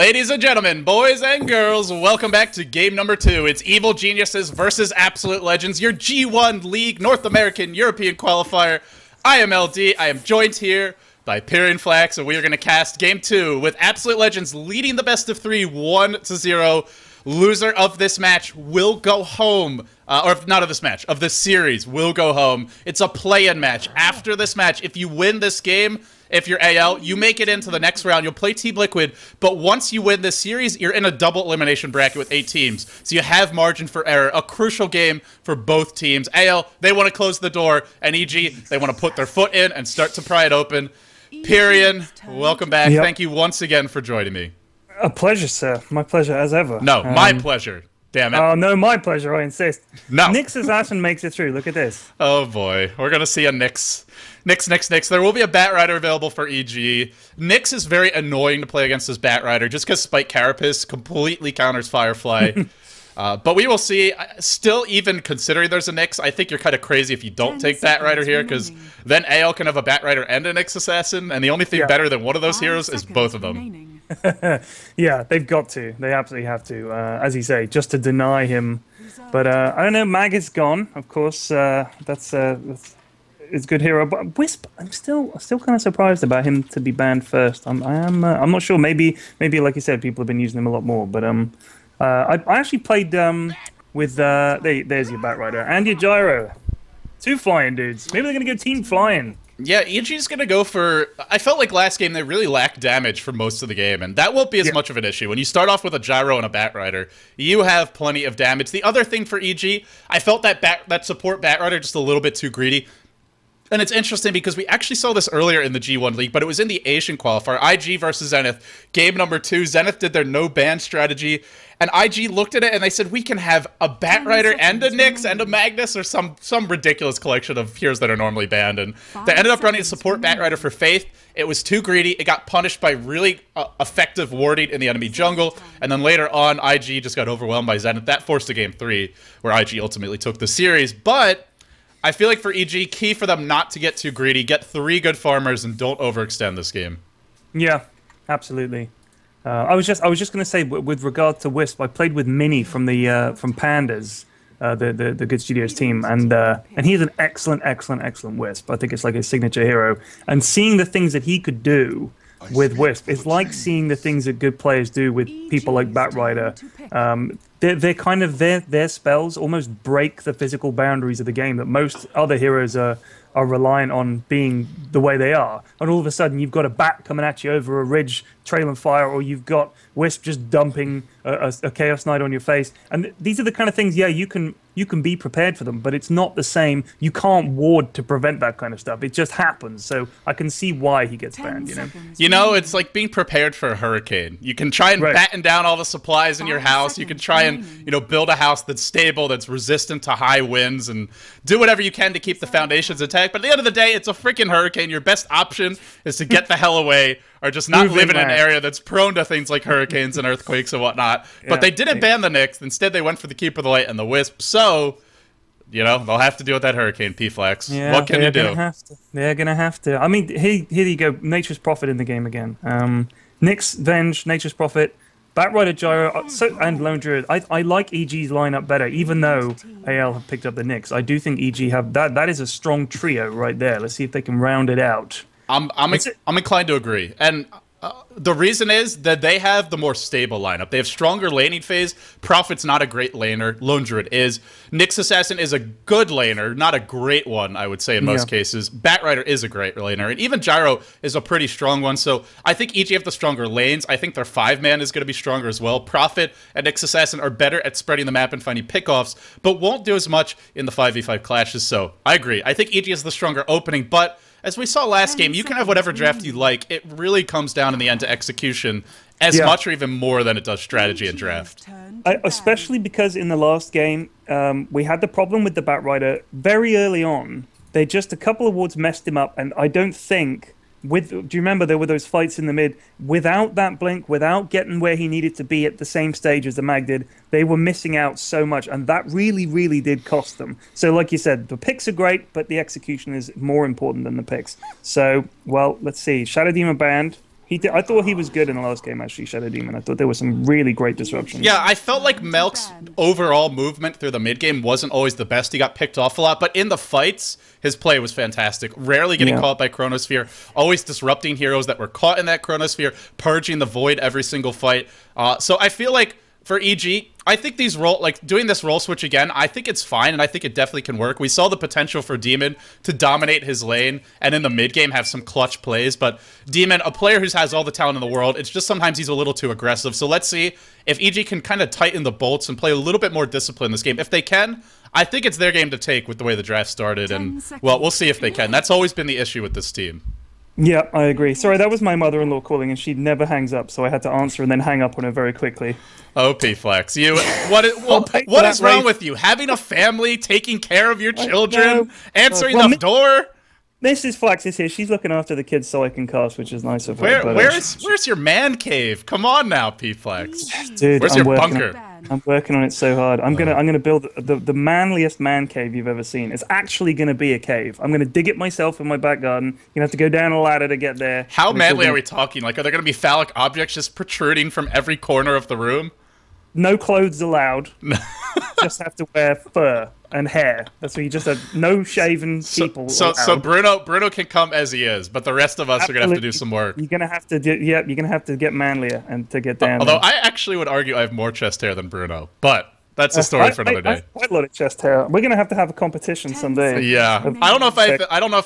Ladies and gentlemen, boys and girls, welcome back to game number 2. It's Evil Geniuses versus Absolute Legends, your G1 League North American European Qualifier. I am LD. I am joined here by Pyrian Flax, and we are going to cast game 2 with Absolute Legends leading the best of 3, 1-0. Loser of this match will go home. Or not of this match, of this series will go home. It's a play-in match. After this match, if you win this game, if you're AL, you make it into the next round. You'll play Team Liquid, but once you win this series, you're in a double elimination bracket with 8 teams. So you have margin for error. A crucial game for both teams. AL, they want to close the door, and EG, they want to put their foot in and start to pry it open. Pyrian, welcome back. Yep. Thank you once again for joining me. A pleasure, sir. My pleasure, as ever. No, my pleasure. Damn it. Oh, no, my pleasure, I insist. No. Nyx Assassin makes it through. Look at this. Oh, boy. We're going to see a Nyx. Nyx. There will be a Bat Rider available for EG. Nyx is very annoying to play against this Bat Rider just because Spike Carapace completely counters Firefly. But we will see. Still, even considering there's a Nyx, I think you're kind of crazy if you don't take Bat Rider here, because then AL can have a Bat Rider and a Nyx Assassin, and the only thing better than one of those heroes is both of them. Yeah, they've got to. They absolutely have to, as you say, just to deny him. But I don't know, Mag is gone, of course. That's it's a good hero. But Wisp, I'm still kind of surprised about him to be banned first. I'm not sure. Maybe like you said, people have been using him a lot more. But I actually played with there's your Bat Rider and your Gyro, 2 flying dudes. Maybe they're gonna go team flying. Yeah, EG's going to go for... I felt like last game they really lacked damage for most of the game, and that won't be as much of an issue. When you start off with a Gyro and a Bat Rider, you have plenty of damage. The other thing for EG, I felt that support Bat Rider just a little bit too greedy. And it's interesting because we actually saw this earlier in the G1 League, but it was in the Asian Qualifier. IG versus Zenith. Game number 2, Zenith did their no-ban strategy, and IG looked at it and they said, we can have a Bat Rider and a Nyx and a Magnus or some ridiculous collection of heroes that are normally banned. And they ended up running a support Bat Rider for Faith. It was too greedy. It got punished by really effective warding in the enemy jungle. And then later on, IG just got overwhelmed by Zenith. That forced a game 3, where IG ultimately took the series. But I feel like for EG, key for them not to get too greedy, get 3 good farmers, and don't overextend this game. Yeah, absolutely. I was just going to say, with regard to Wisp, I played with Mini from Pandas, the Good Studios team, and he's an excellent Wisp. I think it's like his signature hero. And seeing the things that he could do with Wisp, it's like seeing the things that good players do with people like Bat Rider. They're kind of their spells almost break the physical boundaries of the game that most other heroes are reliant on being the way they are. And all of a sudden, you've got a bat coming at you over a ridge, trailing fire, or you've got Wisp just dumping a Chaos Knight on your face. And these are the kind of things, yeah, you can be prepared for them, but it's not the same. You can't ward to prevent that kind of stuff. It just happens. So I can see why he gets banned, you know? You know, it's like being prepared for a hurricane. You can try and batten down all the supplies in your house. You can try and, you know, build a house that's stable, that's resistant to high winds, and do whatever you can to keep the foundations intact. But at the end of the day, it's a freaking hurricane. Your best option is to get the hell away, or just not live in an area that's prone to things like hurricanes and earthquakes and whatnot. But they didn't ban the Nyx. Instead, they went for the Keeper of the Light and the Wisp. So, you know, they'll have to deal with that hurricane, P-Flax. Yeah, what can you do? They're going to have to. I mean, here you go. Nature's Prophet in the game again. Nyx, Venge, Nature's Prophet, Bat Rider, Gyro, and Lone Druid. I like EG's lineup better, even though AL have picked up the Nyx. I do think EG have... That is a strong trio right there. Let's see if they can round it out. I'm inclined to agree, and the reason is that they have the more stable lineup. They have stronger laning phase. Prophet's not a great laner. Lone Druid is. Nyx Assassin is a good laner, not a great one, I would say, in most cases. Bat Rider is a great laner, and even Gyro is a pretty strong one, so I think EG have the stronger lanes. I think their 5-man is going to be stronger as well. Prophet and Nyx Assassin are better at spreading the map and finding pickoffs, but won't do as much in the 5v5 clashes, so I agree. I think EG has the stronger opening, but as we saw last game, you can have whatever draft you like. It really comes down in the end to execution as much or even more than it does strategy and draft. Especially because in the last game, we had the problem with the Bat Rider very early on. They just, a couple of wards messed him up, and I don't think... do you remember there were those fights in the mid? Without that blink, without getting where he needed to be at the same stage as the Mag did, they were missing out so much, and that really did cost them. So like you said, the picks are great, but the execution is more important than the picks. So, well, let's see. Shadow Demon banned. He did. I thought he was good in the last game, actually, Shadow Demon. I thought there were some really great disruptions. Yeah, I felt like Melk's overall movement through the mid-game wasn't always the best. He got picked off a lot, but in the fights, his play was fantastic. Rarely getting caught by Chronosphere, always disrupting heroes that were caught in that Chronosphere, purging the Void every single fight. So I feel like for EG, I think these doing this role switch again, I think it's fine, and I think it definitely can work. We saw the potential for Demon to dominate his lane, and in the mid-game have some clutch plays, but Demon, a player who has all the talent in the world, it's just sometimes he's a little too aggressive. So let's see if EG can kind of tighten the bolts and play a little bit more discipline in this game. If they can, I think it's their game to take with the way the draft started, and, well, we'll see if they can. That's always been the issue with this team. Yeah, I agree. Sorry, that was my mother-in-law calling, and she never hangs up, so I had to answer and then hang up on her very quickly. Oh, P-Flex, what is wrong with you? Having a family, taking care of your children, answering the door? Mrs. Flax is here. She's looking after the kids so I can cast, which is nice of her. Where's your man cave? Come on now, P-Flex. Dude, where's your bunker? I'm working on it so hard. I'm gonna build the manliest man cave you've ever seen. It's actually gonna be a cave. I'm gonna dig it myself in my back garden. You're gonna have to go down a ladder to get there. How manly are we talking? Like, are there gonna be phallic objects just protruding from every corner of the room? No clothes allowed. Just have to wear fur and hair. That's what you just have. No shaven people. So Bruno can come as he is, but the rest of us are gonna have to do some work. You're gonna have to you're gonna have to get manlier and to get down. Although I actually would argue I have more chest hair than Bruno, but that's a story for another day. I have quite a lot of chest hair. We're gonna have to have a competition someday. Yeah, I don't know if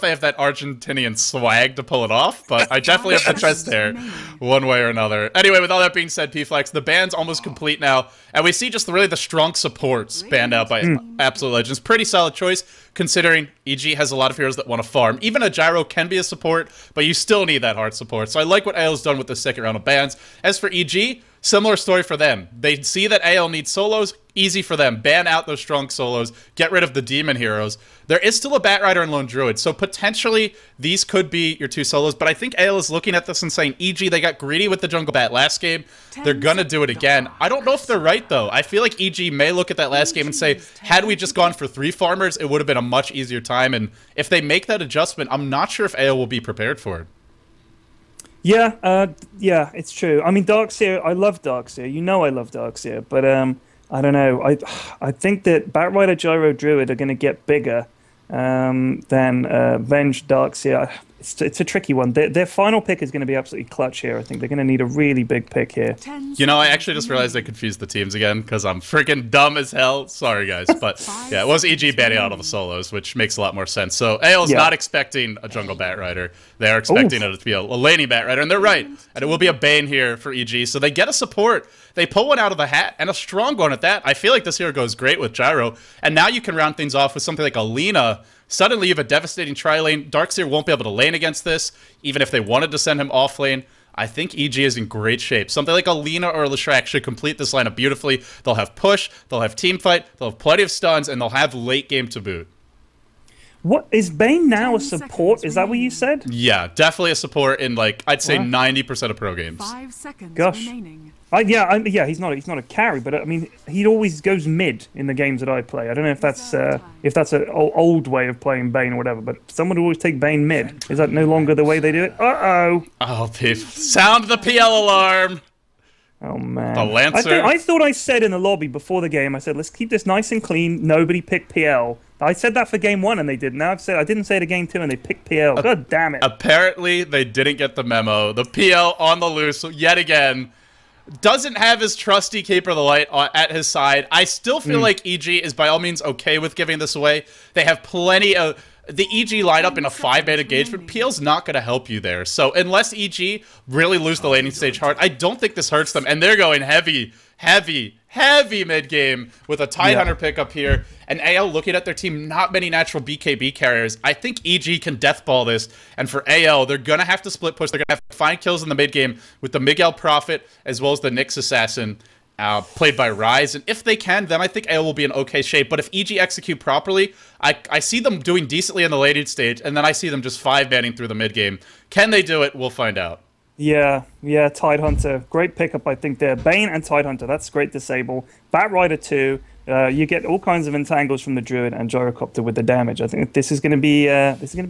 I have that Argentinian swag to pull it off, but I definitely have the chest hair, one way or another. Anyway, with all that being said, P-Flex, the band's almost complete now, and we see just really the strong supports banned out by Absolute Legends. Pretty solid choice, considering EG has a lot of heroes that want to farm. Even a Gyro can be a support, but you still need that hard support. So I like what AL's done with the second round of bans. As for EG, similar story for them. They see that AL needs solos, easy for them. Ban out those strong solos, get rid of the demon heroes. There is still a Batrider and Lone Druid, so potentially these could be your two solos, but I think AL is looking at this and saying, EG, they got greedy with the jungle bat last game. They're gonna do it again. I don't know if they're right, though. I feel like EG may look at that last game and say, had we just gone for 3 farmers, it would have been a much easier time, and if they make that adjustment, I'm not sure if AL will be prepared for it. Yeah, yeah, it's true. I mean, Darkseer, I love Darkseer. You know I love Darkseer, but I don't know. I think that Batrider, Gyro, Druid are going to get bigger than Venge, Darkseer. It's a tricky one. Their final pick is going to be absolutely clutch here. I think they're going to need a really big pick here. You know, I actually just realized I confused the teams again because I'm freaking dumb as hell. Sorry, guys. But yeah, it was EG banning out all the solos, which makes a lot more sense. So AL's not expecting a jungle Batrider. They're expecting it to be a laning Batrider, and they're right. And it will be a Bane here for EG. So they get a support. They pull one out of the hat, and a strong one at that. I feel like this hero goes great with Gyro. And now you can round things off with something like a Lina. Suddenly you have a devastating tri-lane. Darkseer won't be able to lane against this, even if they wanted to send him off lane. I think EG is in great shape. Something like a Lina or a Leshrac should complete this lineup beautifully. They'll have push, they'll have teamfight, they'll have plenty of stuns, and they'll have late game to boot. What is Bane now a support? Is that what you said? Yeah, definitely a support in, like, I'd say 90% of pro games. 5 seconds Gosh. remaining. Yeah, he's not a carry, but I mean, he always goes mid in the games that I play. I don't know if that's an old way of playing Bane or whatever, but someone would always take Bane mid. Is that no longer the way they do it? Uh-oh. Oh, Piff. Sound the PL alarm. Oh, man. The Lancer. I thought I said in the lobby before the game, I said, let's keep this nice and clean. Nobody pick PL. I said that for game 1 and they did. Now I've said I didn't say it at game 2 and they picked PL. God damn it. Apparently, they didn't get the memo. The PL on the loose yet again. Doesn't have his trusty Keeper of the Light at his side. I still feel like EG is by all means okay with giving this away. They have plenty of... The EG lineup in a 5-man engagement, PL's not going to help you there. So unless EG really lose the laning stage hard, I don't think this hurts them. And they're going heavy mid-game with a Tidehunter pickup here. And AL looking at their team, not many natural BKB carriers. I think EG can deathball this. And for AL, they're going to have to split push. They're going to have to find kills in the mid-game with the Miguel Prophet as well as the Nyx Assassin. Played by Ryze, and if they can, then I think AL will be in okay shape. But if EG execute properly, I see them doing decently in the laning stage, and then I see them just 5-banning through the mid-game. Can they do it? We'll find out. Yeah, Tidehunter. Great pickup, I think, there. Bane and Tidehunter, that's great disable. Batrider 2, you get all kinds of entangles from the Druid and Gyrocopter with the damage. I think this is going to be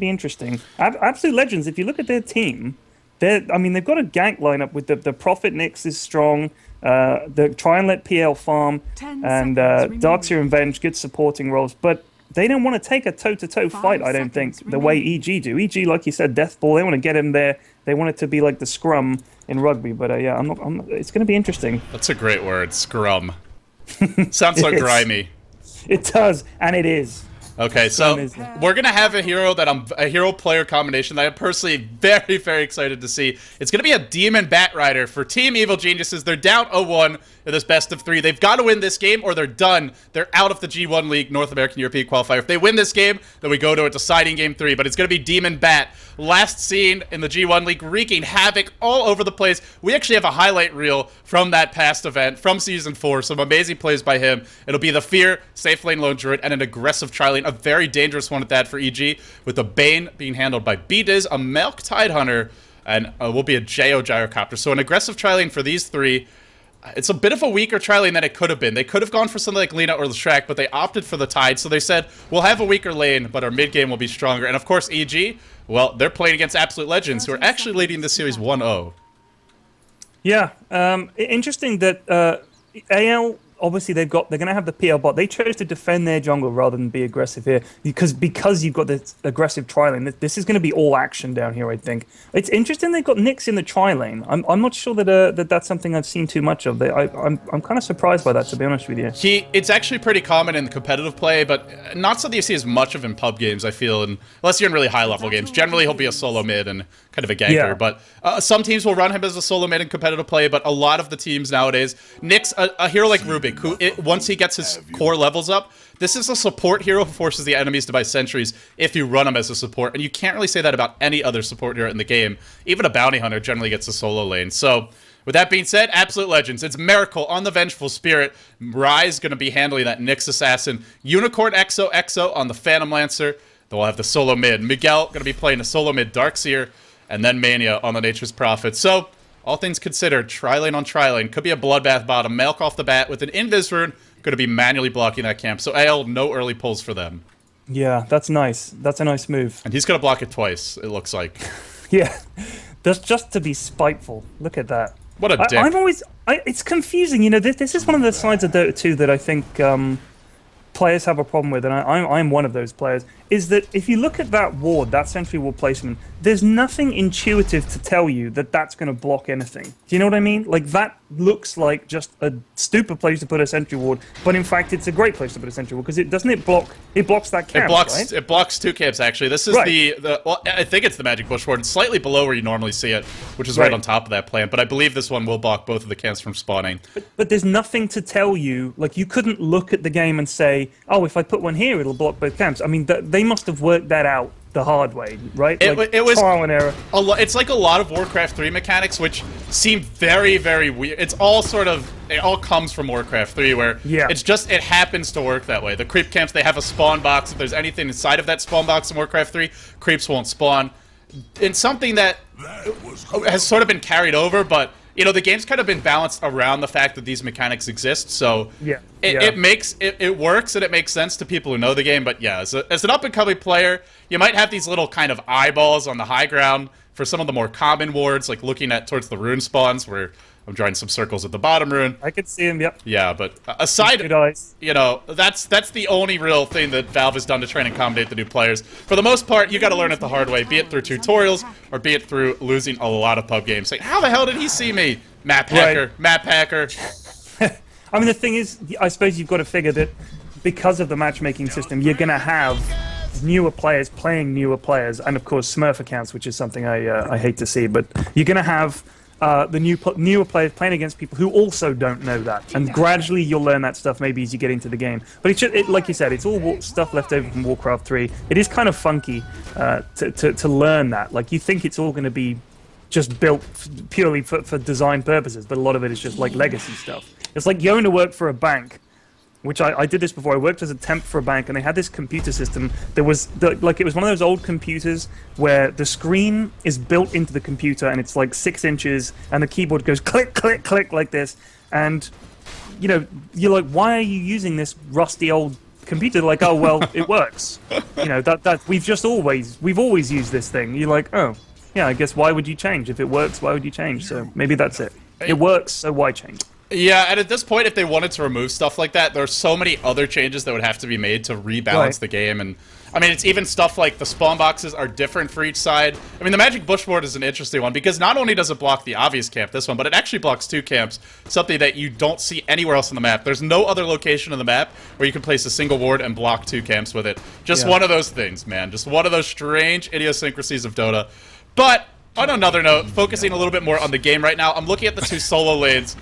interesting. Absolute Legends, if you look at their team, I mean, they've got a gank lineup with the Prophet Nyx is strong. The Try and Let PL farm and Darkseer and Venge, good supporting roles, but they don't want to take a toe-to-toe fight, I don't think, the way EG do. EG, like you said, death ball, they want to get him there. They want it to be like the scrum in rugby, but yeah, it's going to be interesting. That's a great word, scrum. Sounds so grimy. It does, and it is. Okay, so we're gonna have a hero player combination that I'm personally very, very excited to see. It's gonna be a Demon Bat Rider for Team Evil Geniuses. They're down 0-1 in this best of 3. They've got to win this game or they're done. They're out of the G1 League, North American European Qualifier. If they win this game, then we go to a deciding game 3. But it's gonna be Demon Bat. Last seen in the G1 League, wreaking havoc all over the place. We actually have a highlight reel from that past event, from Season 4. Some amazing plays by him. It'll be the Fear, Safe Lane Lone Druid, and an aggressive tri-lane. A very dangerous one at that for EG, with the Bane being handled by B-Diz, a Milk Tidehunter, and will be a JO Gyrocopter. So an aggressive tri-lane for these 3. It's a bit of a weaker tri-lane than it could have been. They could have gone for something like Lina or Shrek, but they opted for the Tide. So they said, we'll have a weaker lane, but our mid-game will be stronger. And of course, EG, well, they're playing against Absolute Legends, who are actually leading this series 1-0. Yeah, interesting that AL, obviously they're going to have the PL bot. They chose to defend their jungle rather than be aggressive here because you've got this aggressive tri-lane. This is going to be all action down here, I think. It's interesting they've got Nyx in the tri-lane. I'm not sure that that's something I've seen too much of. I'm kind of surprised by that, to be honest with you. It's actually pretty common in the competitive play, but not something you see as much of in pub games, I feel, unless you're in really high-level games. Generally, he'll be a solo mid and kind of a ganker, yeah. But some teams will run him as a solo mid in competitive play, but a lot of the teams nowadays, Nyx, a hero like Rubik, who once he gets his core levels up, this is a support hero who forces the enemies to buy sentries if you run him as a support, and you can't really say that about any other support hero in the game. Even a bounty hunter generally gets a solo lane. So, with that being said, Absolute Legends, it's Miracle on the Vengeful Spirit. Rise going to be handling that Nyx Assassin. Unicorn XO on the Phantom Lancer. Then we'll have the solo mid. Miguel going to be playing a solo mid Darkseer, and then Mania on the Nature's Prophet. So, all things considered, tri-lane on tri-lane. Could be a bloodbath bottom. Milk off the bat with an Invis rune. Going to be manually blocking that camp. So AL, no early pulls for them. Yeah, that's nice. That's a nice move. And he's going to block it twice, it looks like. Yeah, that's just to be spiteful. Look at that. What a dick. It's confusing. You know, this is one of the sides of Dota 2 that I think players have a problem with, and I'm one of those players, is that if you look at that ward, that sentry ward placement, there's nothing intuitive to tell you that that's going to block anything. Do you know what I mean? Like, that looks like just a stupid place to put a sentry ward, but in fact, it's a great place to put a sentry ward, because it blocks that camp, right? It blocks 2 camps, actually. This is well, I think it's the Magic Bush ward. It's slightly below where you normally see it, which is right on top of that plant, but I believe this one will block both of the camps from spawning. But there's nothing to tell you, like, you couldn't look at the game and say, oh, if I put one here, it'll block both camps. I mean, they must have worked that out the hard way, right? It was trial and error. It's like a lot of Warcraft 3 mechanics, which seem very, very weird. It all comes from Warcraft 3, where it happens to work that way. The creep camps, they have a spawn box. If there's anything inside of that spawn box in Warcraft 3, creeps won't spawn. It's something that has sort of been carried over, but you know, the game's kind of been balanced around the fact that these mechanics exist, so it works and it makes sense to people who know the game. But yeah, as an up-and-coming player, you might have these little kind of eyeballs on the high ground for some of the more common wards, like looking towards the rune spawns, where I'm drawing some circles at the bottom rune. I can see him, yep. Yeah, but aside, you know, that's the only real thing that Valve has done to train and accommodate the new players. For the most part, you got to learn it the hard way, be it through tutorials or be it through losing a lot of pub games. Like, how the hell did he see me? Map hacker, map hacker. I mean, the thing is, I suppose you've got to figure that because of the matchmaking system, you're going to have newer players playing newer players, and of course Smurf accounts, which is something I hate to see, but you're going to have the newer players playing against people who also don't know that, and gradually you'll learn that stuff maybe as you get into the game. But it's just, like you said, it's all stuff left over from Warcraft 3. It is kind of funky to learn that. Like, you think it's all going to be just built purely for design purposes, but a lot of it is just like legacy stuff. It's like going to work for a bank, which I did this before. I worked as a temp for a bank, and they had this computer system. There was like, it was one of those old computers where the screen is built into the computer, and it's like 6 inches, and the keyboard goes click, click, click like this. And you know, you're like, why are you using this rusty old computer? Like, oh well, it works. You know, that we've always used this thing. You're like, oh, I guess why would you change? If it works, why would you change? So maybe that's it. It works, so why change? Yeah, and at this point, if they wanted to remove stuff like that, there's so many other changes that would have to be made to rebalance the game. And I mean, it's even stuff like the spawn boxes are different for each side. I mean, the Magic Bushboard is an interesting one because not only does it block the obvious camp, this one, but it actually blocks 2 camps, something that you don't see anywhere else on the map. There's no other location on the map where you can place a single ward and block 2 camps with it. Just one of those things, man. Just one of those strange idiosyncrasies of Dota. But on another note, focusing a little bit more on the game right now, I'm looking at the 2 solo lanes.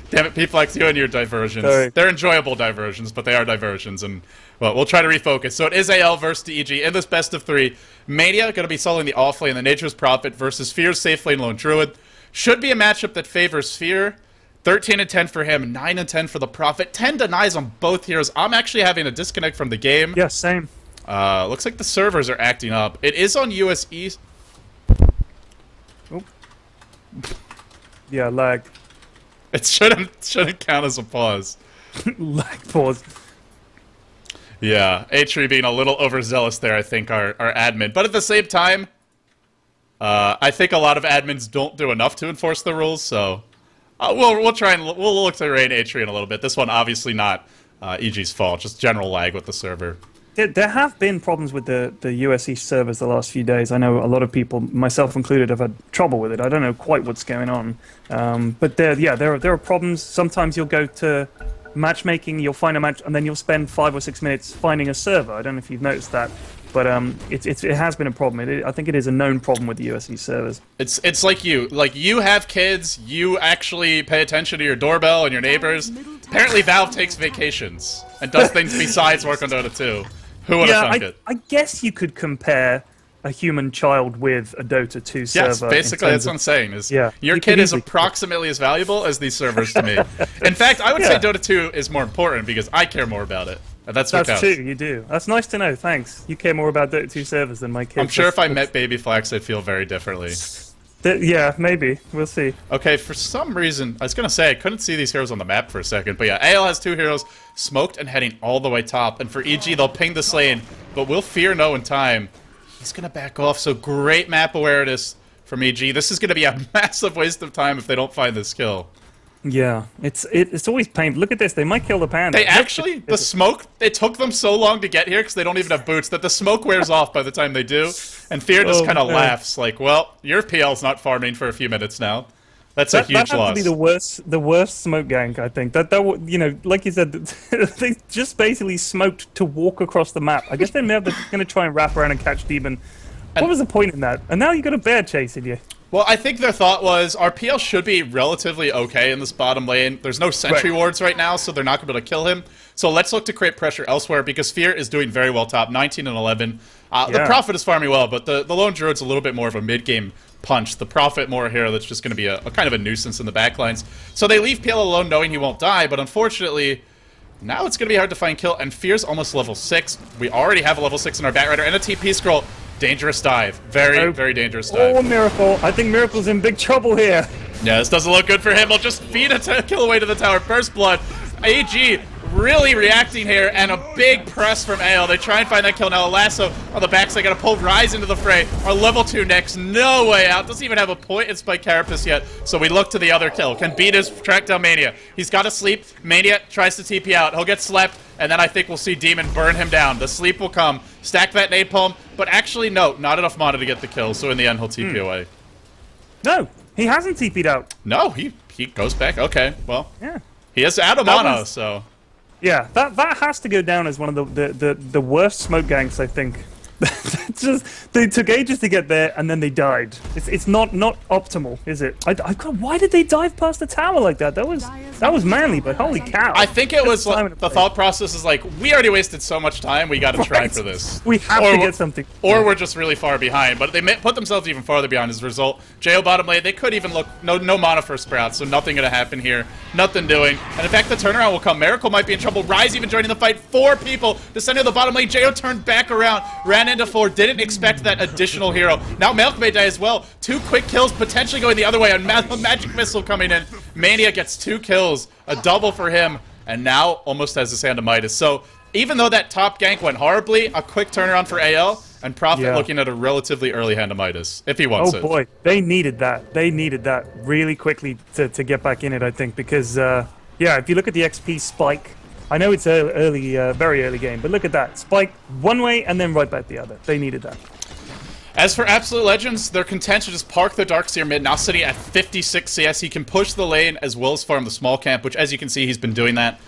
Damn it, P-Flex, you and your diversions. Sorry. They're enjoyable diversions, but they are diversions, and, well, we'll try to refocus. So it is AL versus DEG in this best of 3. Mania going to be soloing the off lane, the Nature's Prophet, versus Fear's safe lane Lone Druid. Should be a matchup that favors Fear. 13 and 10 for him, 9 and 10 for the Prophet. 10 denies on both heroes. I'm actually having a disconnect from the game. Yeah, same. Looks like the servers are acting up. It is on US East. Oh. Yeah, lag. It shouldn't count as a pause. Lag pause. Yeah, Atri being a little overzealous there, I think, our admin. But at the same time, I think a lot of admins don't do enough to enforce the rules, so we'll try and we'll look to rein Atri in a little bit. This one obviously not EG's fault, just general lag with the server. There have been problems with the US East servers the last few days. I know a lot of people, myself included, have had trouble with it. I don't know quite what's going on. But there are problems. Sometimes you'll go to matchmaking, you'll find a match, and then you'll spend 5 or 6 minutes finding a server. I don't know if you've noticed that. But it has been a problem. I think it is a known problem with the US East servers. It's like you have kids, you actually pay attention to your doorbell and your neighbors. Apparently Valve takes vacations and does things besides work on Dota 2. Who would have thunk it? I guess you could compare a human child with a Dota 2 server. Yes, basically that's what I'm saying. Your kid is approximately as valuable as these servers to me. In fact, I would say Dota 2 is more important because I care more about it. And that's what counts. That's true, you do. That's nice to know, thanks. You care more about Dota 2 servers than my kids. I'm sure if I met Baby Flax, I'd feel very differently. Yeah, maybe. We'll see. Okay, for some reason, I was going to say, I couldn't see these heroes on the map for a second, but yeah, AL has 2 heroes smoked and heading all the way top, and for EG, they'll ping this lane, but we'll fear no in time. He's going to back off, so great map awareness from EG. This is going to be a massive waste of time if they don't find this kill. Yeah, it's always painful. Look at this, they might kill the panda. They actually, the smoke, it took them so long to get here because they don't even have boots that the smoke wears off by the time they do. And Fear just kind of laughs like, well, your PL's not farming for a few minutes now. That's a huge loss. That had to be the worst smoke gank, I think. That you know, like you said, they just basically smoked to walk across the map. I guess they're never going to try and wrap around and catch Demon. What was the point in that? And now you got a bear chasing you. Well, I think their thought was, our PL should be relatively okay in this bottom lane. There's no sentry wards right now, so they're not going to be able to kill him. So let's look to create pressure elsewhere, because Fear is doing very well top, 19 and 11. The Prophet is farming well, but the Lone Druid's a little bit more of a mid-game punch. The Prophet more a hero that's just going to be a kind of a nuisance in the backlines. So they leave PL alone knowing he won't die, but unfortunately, now it's going to be hard to find kill, and Fear's almost level 6. We already have a level 6 in our Batrider and a TP scroll. Dangerous dive. Very, very dangerous dive. Oh, Miracle. I think Miracle's in big trouble here. Yeah, this doesn't look good for him. He'll just feed a kill away to the tower. First blood. AG really reacting here, and a big press from AL. They try and find that kill. Now a lasso on the backside. Got to pull Rise into the fray. Our level 2 next. No way out. Doesn't even have a point in Spike Carapace yet. So we look to the other kill. Can beat his track down Mania. He's got to sleep. Mania tries to TP out. He'll get slept, and then I think we'll see Demon burn him down. The sleep will come. Stack that napalm. But actually, no. Not enough mana to get the kill. So in the end, he'll TP away. No. He hasn't TP'd out. No. He goes back. Okay. Well. Yeah. He has out of mana, so... Yeah, that has to go down as one of the worst smoke ganks, I think. They took ages to get there, and then they died. It's not optimal, is it? God, why did they dive past the tower like that? That was manly, but holy cow! I think it was like, the thought process is like, we already wasted so much time. We got to try for this. We have to get something. Or we're just really far behind. But they put themselves even farther behind as a result. JO bottom lane, they could even look no mana for Sprout, so nothing gonna happen here. Nothing doing. And in fact, the turnaround will come. Miracle might be in trouble. Rise even joining the fight. 4 people descending to the bottom lane. JO turned back around, ran into 4. Didn't expect that additional hero. Now Milk may die as well. 2 quick kills potentially going the other way. A magic missile coming in. Mania gets 2 kills. A double for him. And now almost has his hand of Midas. So even though that top gank went horribly, a quick turnaround for AL. and Prophet looking at a relatively early hand of Midas, if he wants it. Oh boy, they needed that. They needed that really quickly to get back in it, I think, because, yeah, if you look at the XP spike, I know it's an early, very early game, but look at that. Spike one way and then right back the other. They needed that. As for Absolute Legends, they're content to just park the Darkseer mid, now sitting at 56 CS. He can push the lane as well as farm the small camp, which, as you can see, he's been doing that.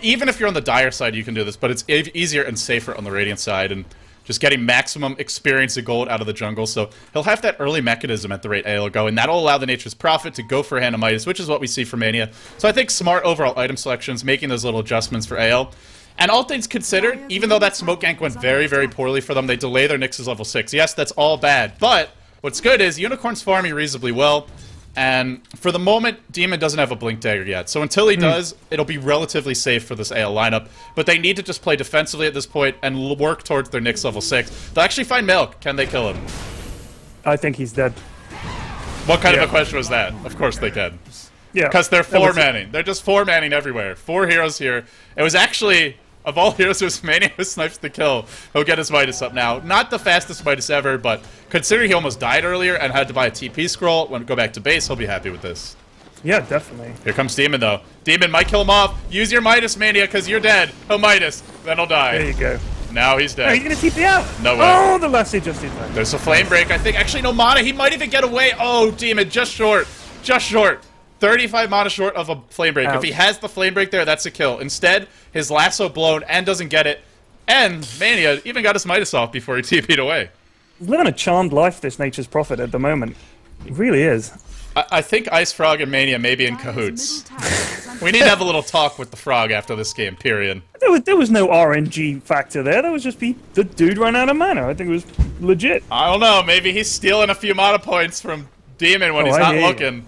Even if you're on the Dire side, you can do this, but it's easier and safer on the Radiant side, and just getting maximum experience and gold out of the jungle. So he'll have that early mechanism at the rate AL go, and that'll allow the Nature's Prophet to go for Hand of Midas, which is what we see for Mania. So I think smart overall item selections, making those little adjustments for AL. And all things considered, even though that smoke gank went very, very poorly for them, they delay their Nyx's level 6. Yes, that's all bad, but what's good is Unicorn's farming reasonably well, and for the moment, Demon doesn't have a Blink Dagger yet. So until he does, it'll be relatively safe for this AL lineup, but they need to just play defensively at this point and work towards their Nyx level 6. They'll actually find Milk. Can they kill him? I think he's dead. What kind of a question was that? Of course they can. Yeah. Because they're 4-manning. They're just 4-manning everywhere. 4 heroes here. It was actually... Of all heroes whose Mania who snipes the kill, he'll get his Midas up now. Not the fastest Midas ever, but considering he almost died earlier and had to buy a TP scroll when go back to base, he'll be happy with this. Yeah, definitely. Here comes Demon, though. Demon might kill him off. Use your Midas, Mania, because you're dead. He'll Midas. Then he'll die. There you go. Now he's dead. Oh, he's going to TP out. No way. Oh, the lassie just did that. There's a Flame Break, I think. Actually, no mana. He might even get away. Oh, Demon, just short. Just short. 35 mana short of a Flame Break. Ouch. If he has the Flame Break there, that's a kill. Instead, his lasso blown and doesn't get it. And Mania even got his Midas off before he TP'd away. He's living a charmed life, this Nature's Prophet, at the moment. He really is. I think Ice Frog and Mania may be in cahoots. We need to have a little talk with the Frog after this game, period. There was no RNG factor there. That was just the dude ran out of mana. I think it was legit. I don't know. Maybe he's stealing a few mana points from Demon when he's not looking.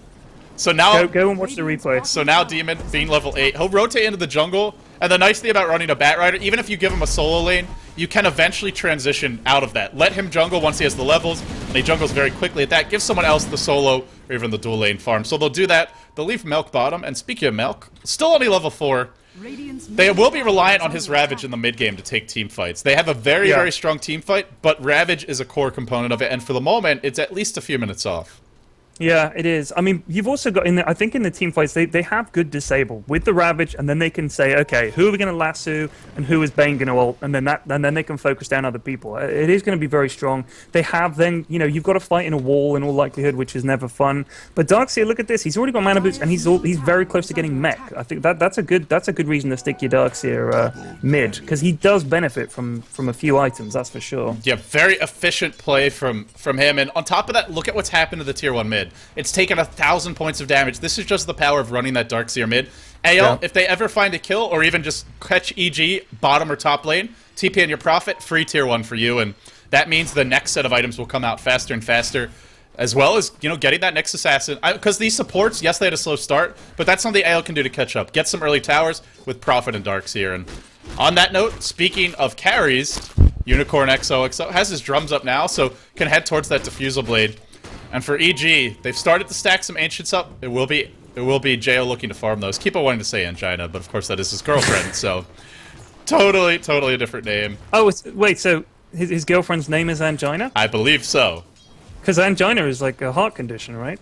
So now, go and watch the replay. So now Demon, being level 8, he'll rotate into the jungle. And the nice thing about running a Batrider, even if you give him a solo lane, you can eventually transition out of that. Let him jungle once he has the levels, and he jungles very quickly at that. Give someone else the solo or even the dual lane farm. So they'll do that. They'll leave Milk bottom. And speaking of Milk, still only level 4. They will be reliant on his Ravage in the mid game to take team fights. They have a very, very strong team fight, but Ravage is a core component of it. And for the moment, it's at least a few minutes off. Yeah, it is. I mean, you've also got, I think in the team fights, they have good disable with the Ravage, and then they can say, okay, who are we going to lasso, and who is Bane going to ult, and then they can focus down other people. It is going to be very strong. They have then, you've got to fight in a wall in all likelihood, which is never fun. But Darkseer, look at this. He's already got mana boots, and he's very close to getting mech. I think that's a good reason to stick your Darkseer mid, because he does benefit from a few items, that's for sure. Yeah, very efficient play from him, and on top of that, look at what's happened to the tier 1 mid. It's taken 1,000 points of damage. This is just the power of running that Darkseer mid. AL, if they ever find a kill, or even just catch EG, bottom or top lane, TP in your Prophet, free tier 1 for you, and that means the next set of items will come out faster and faster, as well as, getting that next assassin. Because these supports, yes, they had a slow start, but that's something AL can do to catch up. Get some early towers with Prophet and Darkseer. And on that note, speaking of carries, Unicorn XOXO has his drums up now, so can head towards that Diffusal Blade. And for EG, they've started to stack some Ancients up. It will be Jo looking to farm those. Keep on wanting to say Angina, but of course that is his girlfriend, so totally a different name. Oh, wait, so his girlfriend's name is Angina? I believe so. Because angina is like a heart condition, right?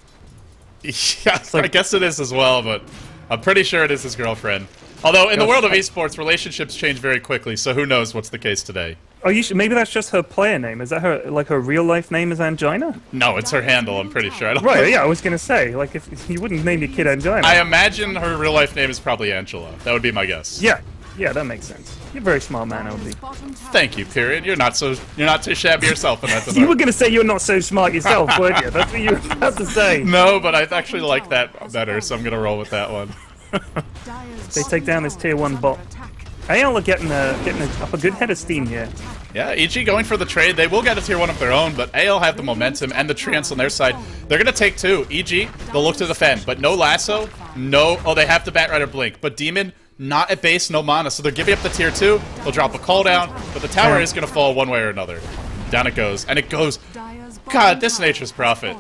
Yeah, I guess it is as well, but I'm pretty sure it is his girlfriend. Although, in the world of esports, relationships change very quickly, so who knows what's the case today. Oh, maybe that's just her player name. Is that her real life name is Angina? No, it's her handle, I'm pretty sure. Right, yeah, I was gonna say, like, if you wouldn't name your kid Angina. I imagine her real life name is probably Angela. That would be my guess. Yeah, that makes sense. You're a very smart man, Obi. Thank you, period. You're not too shabby yourself in that. You were gonna say you're not so smart yourself, weren't you? That's what you were about to say. No, but I actually like that better, so I'm gonna roll with that one. They take down this tier 1 bot. AL are getting up a good head of steam here. Yeah, EG going for the trade. They will get a tier 1 of their own, but AL have the momentum and the treants on their side. They're going to take 2. EG, they'll look to defend, but no lasso, no... Oh, they have the Batrider blink, but Demon, not at base, no mana, so they're giving up the tier 2. They'll drop a cooldown, but the tower is going to fall one way or another. Down it goes, and it goes... God, this Nature's Prophet.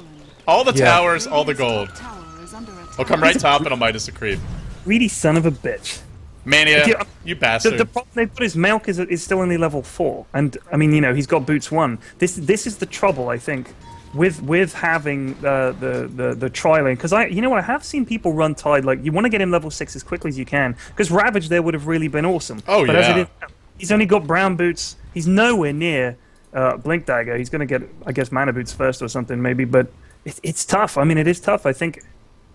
All the towers, all the gold. He'll come right top and I'll Midas a creep. Greedy son of a bitch. Mania, Yeah, you bastard. The problem they put is Melk is still only level 4, and I mean, you know, he's got boots 1. This is the trouble, I think, with having the tri-lane, because you know what, I have seen people run Tide, like, you want to get him level 6 as quickly as you can, because Ravage there would have really been awesome. Oh, but yeah. as it is, he's only got brown boots. He's nowhere near Blink Dagger. He's going to get, I guess, mana boots first or something maybe, but it's tough. I mean, it is tough. I think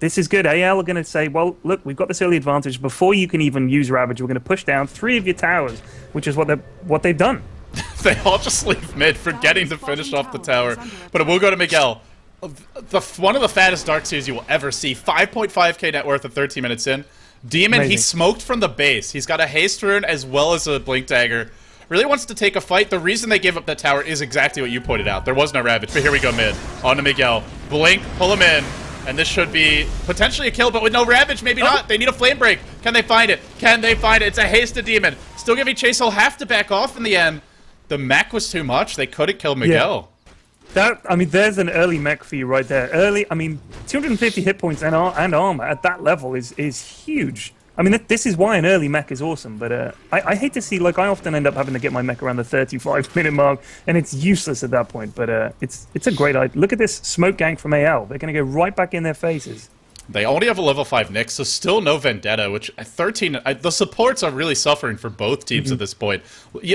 this is good. AL are going to say, well, look, we've got this early advantage. Before you can even use Ravage, we're going to push down 3 of your towers, which is what they've done. They all just leave mid, forgetting to finish off the tower. But it will go to Miguel. One of the fattest Dark Seers you will ever see. 5.5k net worth at 13 minutes in. Demon, Amazing. He smoked from the base. He's got a haste rune as well as a blink dagger. Really wants to take a fight. The reason they gave up that tower is exactly what you pointed out. There was no Ravage, but here we go mid. On to Miguel. Blink, pull him in. And this should be potentially a kill, but with no Ravage, maybe not. They need a Flame Break. Can they find it? Can they find it? It's a hasted Demon. Still giving chase. He'll have to back off in the end. The mech was too much. They couldn't kill Miguel. Yeah. I mean, there's an early mech for you right there. Early, I mean, 250 hit points and armor at that level is huge. I mean, this is why an early mech is awesome, but I hate to see, like, I often end up having to get my mech around the 35-minute mark, and it's useless at that point, but it's a great idea. Look at this smoke gank from AL. They're going to go right back in their faces. They only have a level 5 Nyx, so still no Vendetta, which at 13... the supports are really suffering for both teams at this point.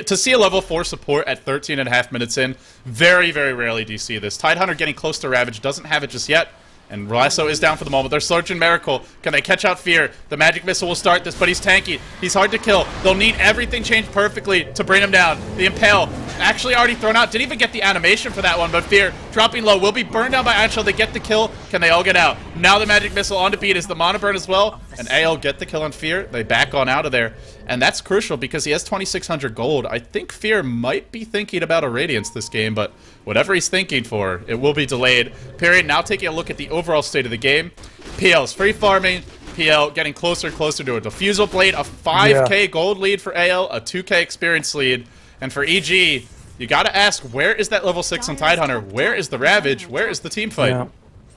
To see a level 4 support at 13.5 minutes in, very, very rarely do you see this. Tidehunter getting close to Ravage, doesn't have it just yet. And Lasso is down for the moment. They're searching Miracle. Can they catch out Fear? The Magic Missile will start this, but he's tanky. He's hard to kill. They'll need everything changed perfectly to bring him down. The Impale, actually already thrown out. Didn't even get the animation for that one, but Fear dropping low. Will be burned down by Anshel. They get the kill. Can they all get out? Now the Magic Missile on to beat is the Mana Burn as well. And AL get the kill on Fear. They back on out of there. And that's crucial because he has 2,600 gold. I think Fear might be thinking about a Radiance this game, but whatever he's thinking for, it will be delayed. Period. Now taking a look at the overall state of the game. PL's free farming. PL getting closer and closer to a Diffusal Blade. A 5k gold lead for AL. A 2k experience lead. And for EG, you gotta ask, where is that level 6 on Tidehunter? Where is the Ravage? Where is the team fight? Yeah.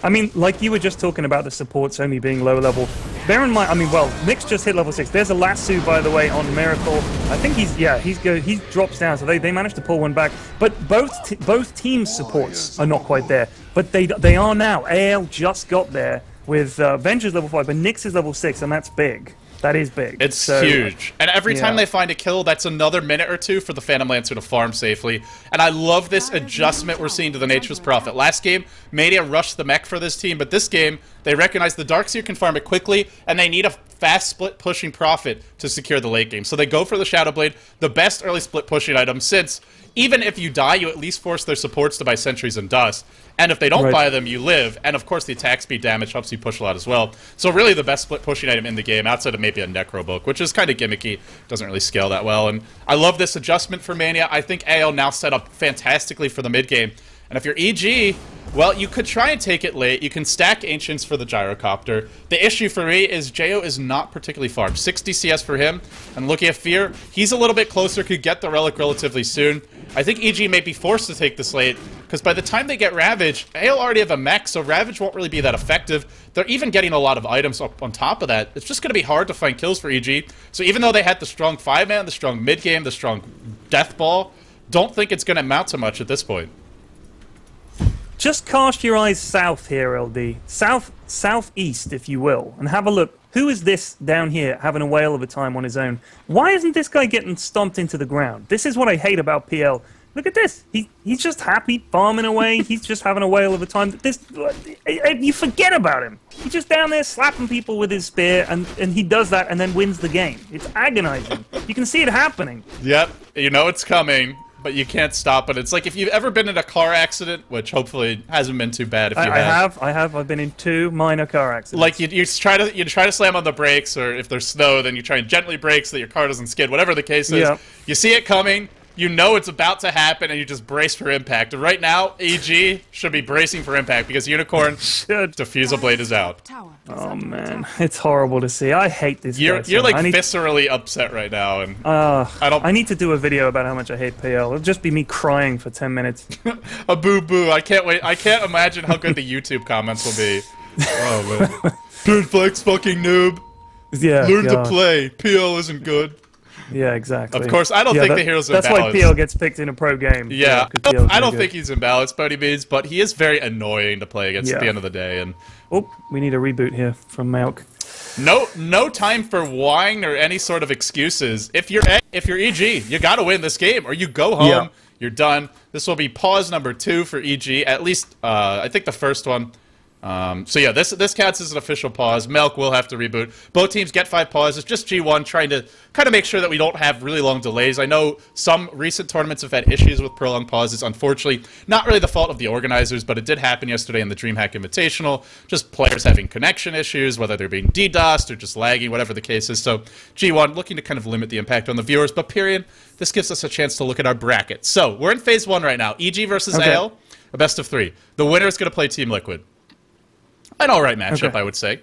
I mean, like you were just talking about the supports only being lower level. Bear in mind, I mean, well, Nyx just hit level 6. There's a Lasso, by the way, on Miracle. I think he drops down, so they managed to pull one back. But both teams' supports are not quite there. But they are now. AL just got there with Vengeance level 5, but Nyx is level 6, and that's big. That is big. It's huge. And every time they find a kill, that's another minute or two for the Phantom Lancer to farm safely. And I love this adjustment we're seeing to the Nature's Prophet. Last game, Mania rushed the mech for this team, but this game, they recognize the Darkseer can farm it quickly, and they need a fast split pushing Prophet to secure the late game. So they go for the Shadow Blade, the best early split pushing item, since even if you die, you at least force their supports to buy Sentries and Dust. And if they don't buy them, you live. And of course, the attack speed damage helps you push a lot as well. So really the best split pushing item in the game, outside of maybe a Necrobook, which is kind of gimmicky, doesn't really scale that well. And I love this adjustment for Mania. I think AL now set up fantastically for the mid game. And if you're EG, well, you could try and take it late. You can stack Ancients for the Gyrocopter. The issue for me is Jo is not particularly farmed. 60 CS for him. And looking at Fear, he's a little bit closer, could get the Relic relatively soon. I think EG may be forced to take this late, because by the time they get Ravage, AL already have a mech, so Ravage won't really be that effective. They're even getting a lot of items up on top of that. It's just going to be hard to find kills for EG. So even though they had the strong 5-man, the strong mid-game, the strong Death Ball, don't think it's going to amount to much at this point. Just cast your eyes south here, LD. Southeast, if you will, and have a look. Who is this down here having a whale of a time on his own? Why isn't this guy getting stomped into the ground? This is what I hate about PL. Look at this. He's just happy farming away. He's just having a whale of a time. You forget about him. He's just down there slapping people with his spear, and he does that and then wins the game. It's agonizing. You can see it happening. Yep, you know it's coming, but you can't stop it. It's like if you've ever been in a car accident, which hopefully hasn't been too bad if you have. I have. I've been in 2 minor car accidents. Like you try to slam on the brakes, or if there's snow, then you try and gently brake so that your car doesn't skid. Whatever the case is, you see it coming. You know it's about to happen, and you just brace for impact. And right now, EG should be bracing for impact because Unicorn Diffusal Blade is out. Oh man, it's horrible to see. I hate this. You're like viscerally upset right now, and I need to do a video about how much I hate PL. It'll just be me crying for 10 minutes. A boo boo. I can't wait. I can't imagine how good the YouTube comments will be. Oh man, dude, flex fucking noob. Yeah, Learn to God. play. PL isn't good. Yeah, exactly. Of course, I don't think the hero's that's imbalanced. why PL gets picked in a pro game. Yeah, 'cause PL 's I no don't good. think he's imbalanced by any means, but he is very annoying to play against at the end of the day. And oh, we need a reboot here from Malk. no time for whine or any sort of excuses. If you're EG, you got to win this game, or you go home. Yeah. You're done. This will be pause number 2 for EG. At least, I think the first one. So yeah, this counts as an official pause. Melk will have to reboot. Both teams get 5 pauses. Just G1 trying to kind of make sure that we don't have really long delays. I know some recent tournaments have had issues with prolonged pauses. Unfortunately, not really the fault of the organizers, but it did happen yesterday in the DreamHack Invitational. Just players having connection issues, whether they're being DDoSed or just lagging, whatever the case is. So G1 looking to kind of limit the impact on the viewers. But period, this gives us a chance to look at our bracket. So we're in phase 1 right now. EG versus AL, a best of 3. The winner is going to play Team Liquid. An alright matchup, I would say.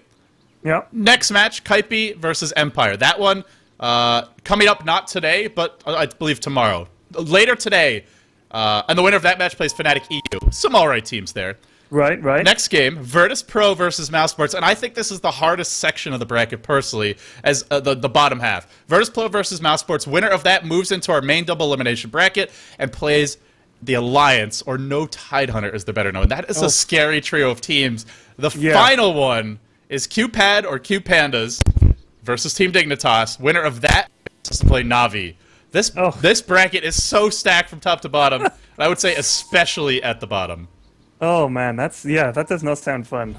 Yeah. Next match, Kaipi versus Empire. That one coming up not today, but I believe tomorrow. Later today, and the winner of that match plays Fnatic EU. Some alright teams there. Right. Next game, Virtus Pro versus Mousesports, and I think this is the hardest section of the bracket personally, as the bottom half. Virtus Pro versus Mousesports. Winner of that moves into our main double elimination bracket and plays the Alliance, or No Tidehunter as they're better known. That is a scary trio of teams. The final one is QPad or QPandas versus Team Dignitas. Winner of that is to play Navi. This bracket is so stacked from top to bottom, and I would say especially at the bottom. Oh man, that does not sound fun.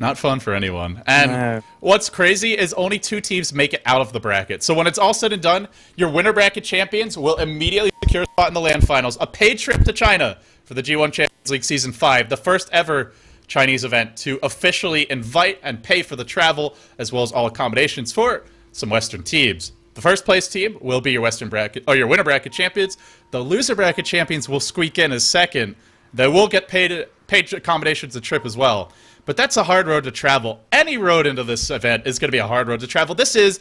Not fun for anyone. And what's crazy is only 2 teams make it out of the bracket. So when it's all said and done, your winner bracket champions will immediately secure a spot in the LAN finals. A paid trip to China for the G1 Champions League Season 5. The first ever Chinese event to officially invite and pay for the travel, as well as all accommodations for some Western teams. The first place team will be your Western bracket, or your winner bracket champions. The loser bracket champions will squeak in as second. They will get paid accommodations and trip as well. But that's a hard road to travel. Any road into this event is going to be a hard road to travel. This is,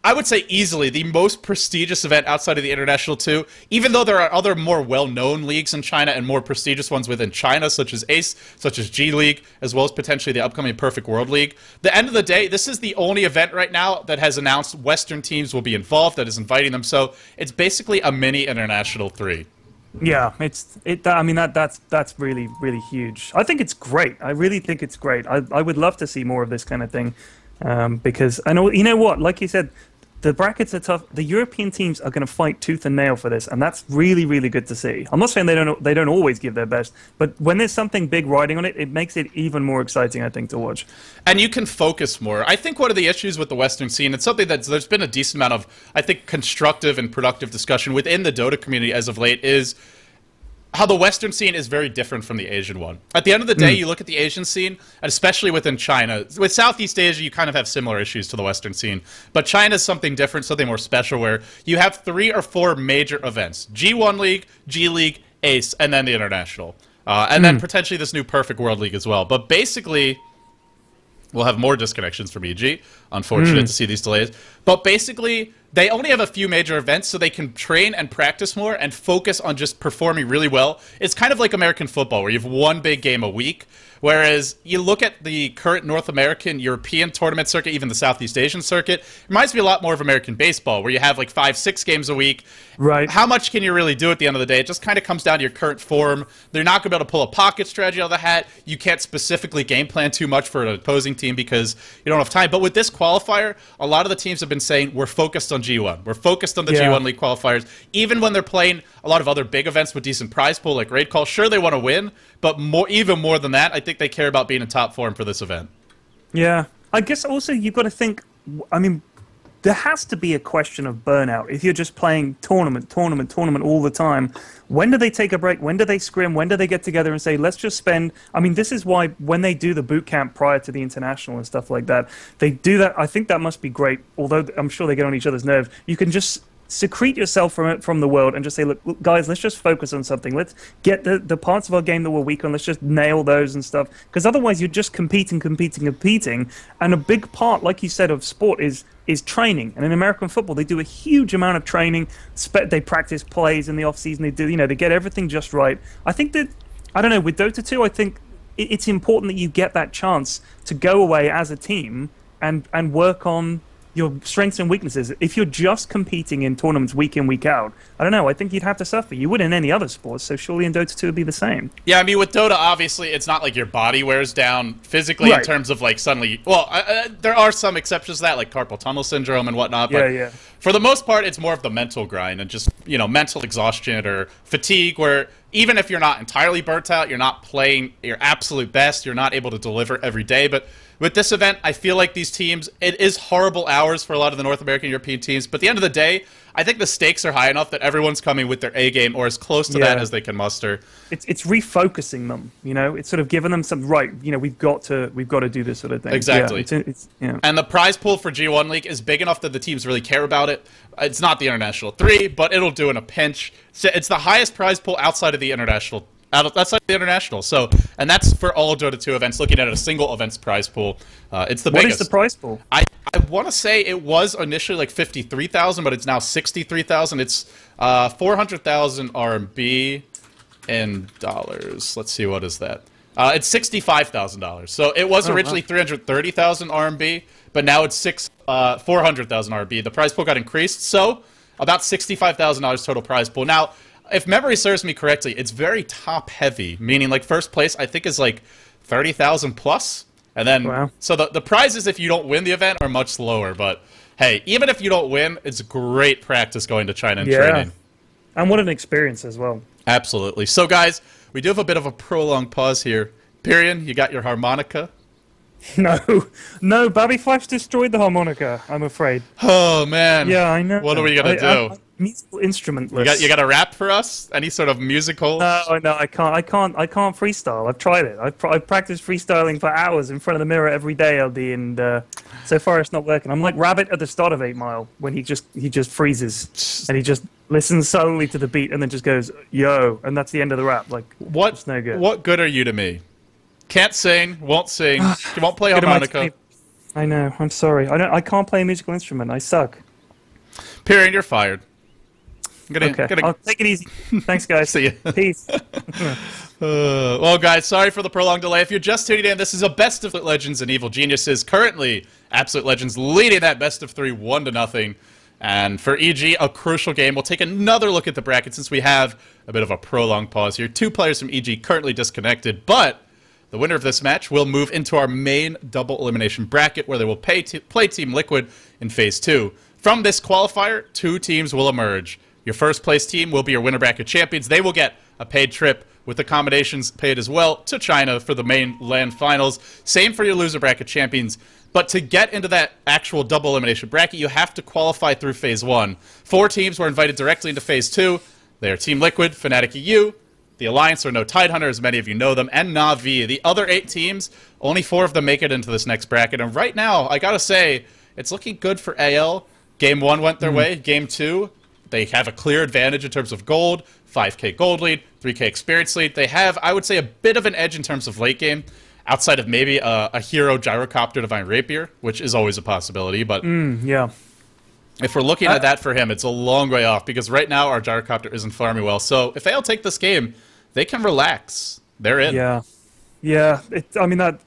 I would say, easily the most prestigious event outside of the International 2, even though there are other more well-known leagues in China and more prestigious ones within China, such as ACE, such as G League, as well as potentially the upcoming Perfect World League. The end of the day, this is the only event right now that has announced Western teams will be involved, that is inviting them, so it's basically a mini International 3. Yeah, I mean that's really huge. I think it's great. I really think it's great. I would love to see more of this kind of thing, because I know, you know what, like you said, the brackets are tough. The European teams are going to fight tooth and nail for this, and that's really good to see. I'm not saying they don't always give their best, but when there's something big riding on it, it makes it even more exciting, I think, to watch. And you can focus more. I think one of the issues with the Western scene, it's something that there's been a decent amount of, I think, constructive and productive discussion within the Dota community as of late, is how the Western scene is very different from the Asian one. At the end of the day, you look at the Asian scene, and especially within China. With Southeast Asia, you kind of have similar issues to the Western scene. But China's something different, something more special, where you have 3 or 4 major events. G1 League, G League, ACE, and then the International. And then potentially this new Perfect World League as well. But basically, we'll have more disconnections from EG. Unfortunate to see these delays. But basically, they only have a few major events, so they can train and practice more and focus on just performing really well. It's kind of like American football, where you have one big game a week. Whereas you look at the current North American, European tournament circuit, even the Southeast Asian circuit, it reminds me a lot more of American baseball, where you have like 5-6 games a week. Right. How much can you really do at the end of the day? It just kind of comes down to your current form. They're not going to be able to pull a pocket strategy out of the hat. You can't specifically game plan too much for an opposing team because you don't have time. But with this qualifier, a lot of the teams have been saying, we're focused on G1. We're focused on the G1 League qualifiers. Even when they're playing a lot of other big events with decent prize pool like Raid Call, sure, they want to win, but even more than that, I think they care about being in top form for this event. Yeah. I guess also you've got to think, I mean, there has to be a question of burnout. If you're just playing tournament all the time, when do they take a break? When do they scrim? When do they get together and say, let's just spend... I mean, this is why when they do the boot camp prior to the international and stuff like that, they do that. I think that must be great, although I'm sure they get on each other's nerves. You can just secrete yourself from the world and just say, look, guys, let's just focus on something. Let's get the parts of our game that we're weak on. Let's just nail those and stuff. Because otherwise you're just competing. And a big part, like you said, of sport is training. And in American football, they do a huge amount of training. They practice plays in the off season. They do, they get everything just right. I think that, I don't know, with Dota 2, I think it's important that you get that chance to go away as a team and work on your strengths and weaknesses. If you're just competing in tournaments week in, week out, I don't know. I think you'd have to suffer. You would in any other sports, so surely in Dota 2 it'd be the same. Yeah, I mean, with Dota, obviously, it's not like your body wears down physically in terms of, like, suddenly... Well, there are some exceptions to that, like carpal tunnel syndrome and whatnot, but yeah. for the most part, it's more of the mental grind and just, you know, mental exhaustion or fatigue where even if you're not entirely burnt out, you're not playing your absolute best, you're not able to deliver every day, but... With this event, I feel like these teams, it is horrible hours for a lot of the North American European teams, but at the end of the day, I think the stakes are high enough that everyone's coming with their A game or as close to that as they can muster. It's refocusing them, you know. It's sort of giving them some you know. We've got to do this sort of thing. Exactly. Yeah. And the prize pool for G1 League is big enough that the teams really care about it. It's not the International 3, but it'll do in a pinch. It's the highest prize pool outside of the International. That's like the International. So, and that's for all Dota 2 events. Looking at a single event's prize pool, it's the biggest. What is the prize pool? I want to say it was initially like 53,000, but it's now 63,000. It's 400,000 RMB in dollars. Let's see, what is that? It's $65,000. So it was originally 330,000 RMB, but now it's 400,000 RMB. The prize pool got increased, so about $65,000 total prize pool. Now, if memory serves me correctly, it's very top-heavy, meaning like first place I think is like 30,000 plus, and then so the prizes if you don't win the event are much lower. But hey, even if you don't win, it's great practice going to China and training. And what an experience as well. Absolutely. So guys, we do have a bit of a prolonged pause here. Pyrion, you got your harmonica? No, Babby Fife's destroyed the harmonica, I'm afraid. Oh man. Yeah, I know. What are we gonna do? Musical instrumentless. You got a rap for us? Any sort of musical? No, I can't freestyle. I've tried it. I've practiced freestyling for hours in front of the mirror every day, LD, and so far it's not working. I'm like Rabbit at the start of 8 Mile when he just freezes and he just listens solely to the beat and then just goes yo, and that's the end of the rap. Like it's no good. What good are you to me? Can't sing, won't sing, you won't play harmonica. I know. I'm sorry. I can't play a musical instrument. I suck. Pyrion, you're fired. I'll take it easy. Thanks, guys. See you. Peace. Well, guys, sorry for the prolonged delay. If you're just tuning in, this is a Best of Legends and Evil Geniuses. Currently, Absolute Legends leading that best of 3, 1-0. And for EG, a crucial game. We'll take another look at the bracket since we have a bit of a prolonged pause here. 2 players from EG currently disconnected, but the winner of this match will move into our main double elimination bracket where they will play Team Liquid in Phase 2. From this qualifier, 2 teams will emerge. Your first place team will be your winner bracket champions. They will get a paid trip with accommodations paid as well to China for the mainland finals. Same for your loser bracket champions. But to get into that actual double elimination bracket, you have to qualify through Phase 1. 4 teams were invited directly into Phase 2. They are Team Liquid, Fnatic EU, the Alliance, or No Tidehunter, as many of you know them, and Na'Vi. The other 8 teams, only 4 of them make it into this next bracket. And right now, I gotta say, it's looking good for AL. Game 1 went their way. Game 2... they have a clear advantage in terms of gold, 5k gold lead, 3k experience lead. They have, I would say, a bit of an edge in terms of late game, outside of maybe a hero gyrocopter Divine Rapier, which is always a possibility. But if we're looking at that for him, it's a long way off, because right now our gyrocopter isn't farming well. So if they'll take this game, they can relax. They're in. Yeah. I mean,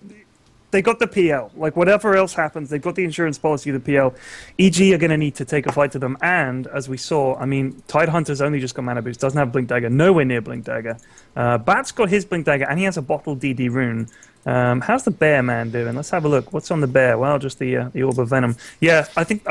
they got the PL. Like, whatever else happens, they've got the insurance policy of the PL. EG are going to need to take a fight to them. And, as we saw, I mean, Tidehunter's only just got mana boost, doesn't have Blink Dagger, nowhere near Blink Dagger. Bat's got his Blink Dagger, and he has a bottled DD rune. How's the Bear Man doing? Let's have a look. What's on the Bear? Well, just the Orb of Venom. Yeah, I think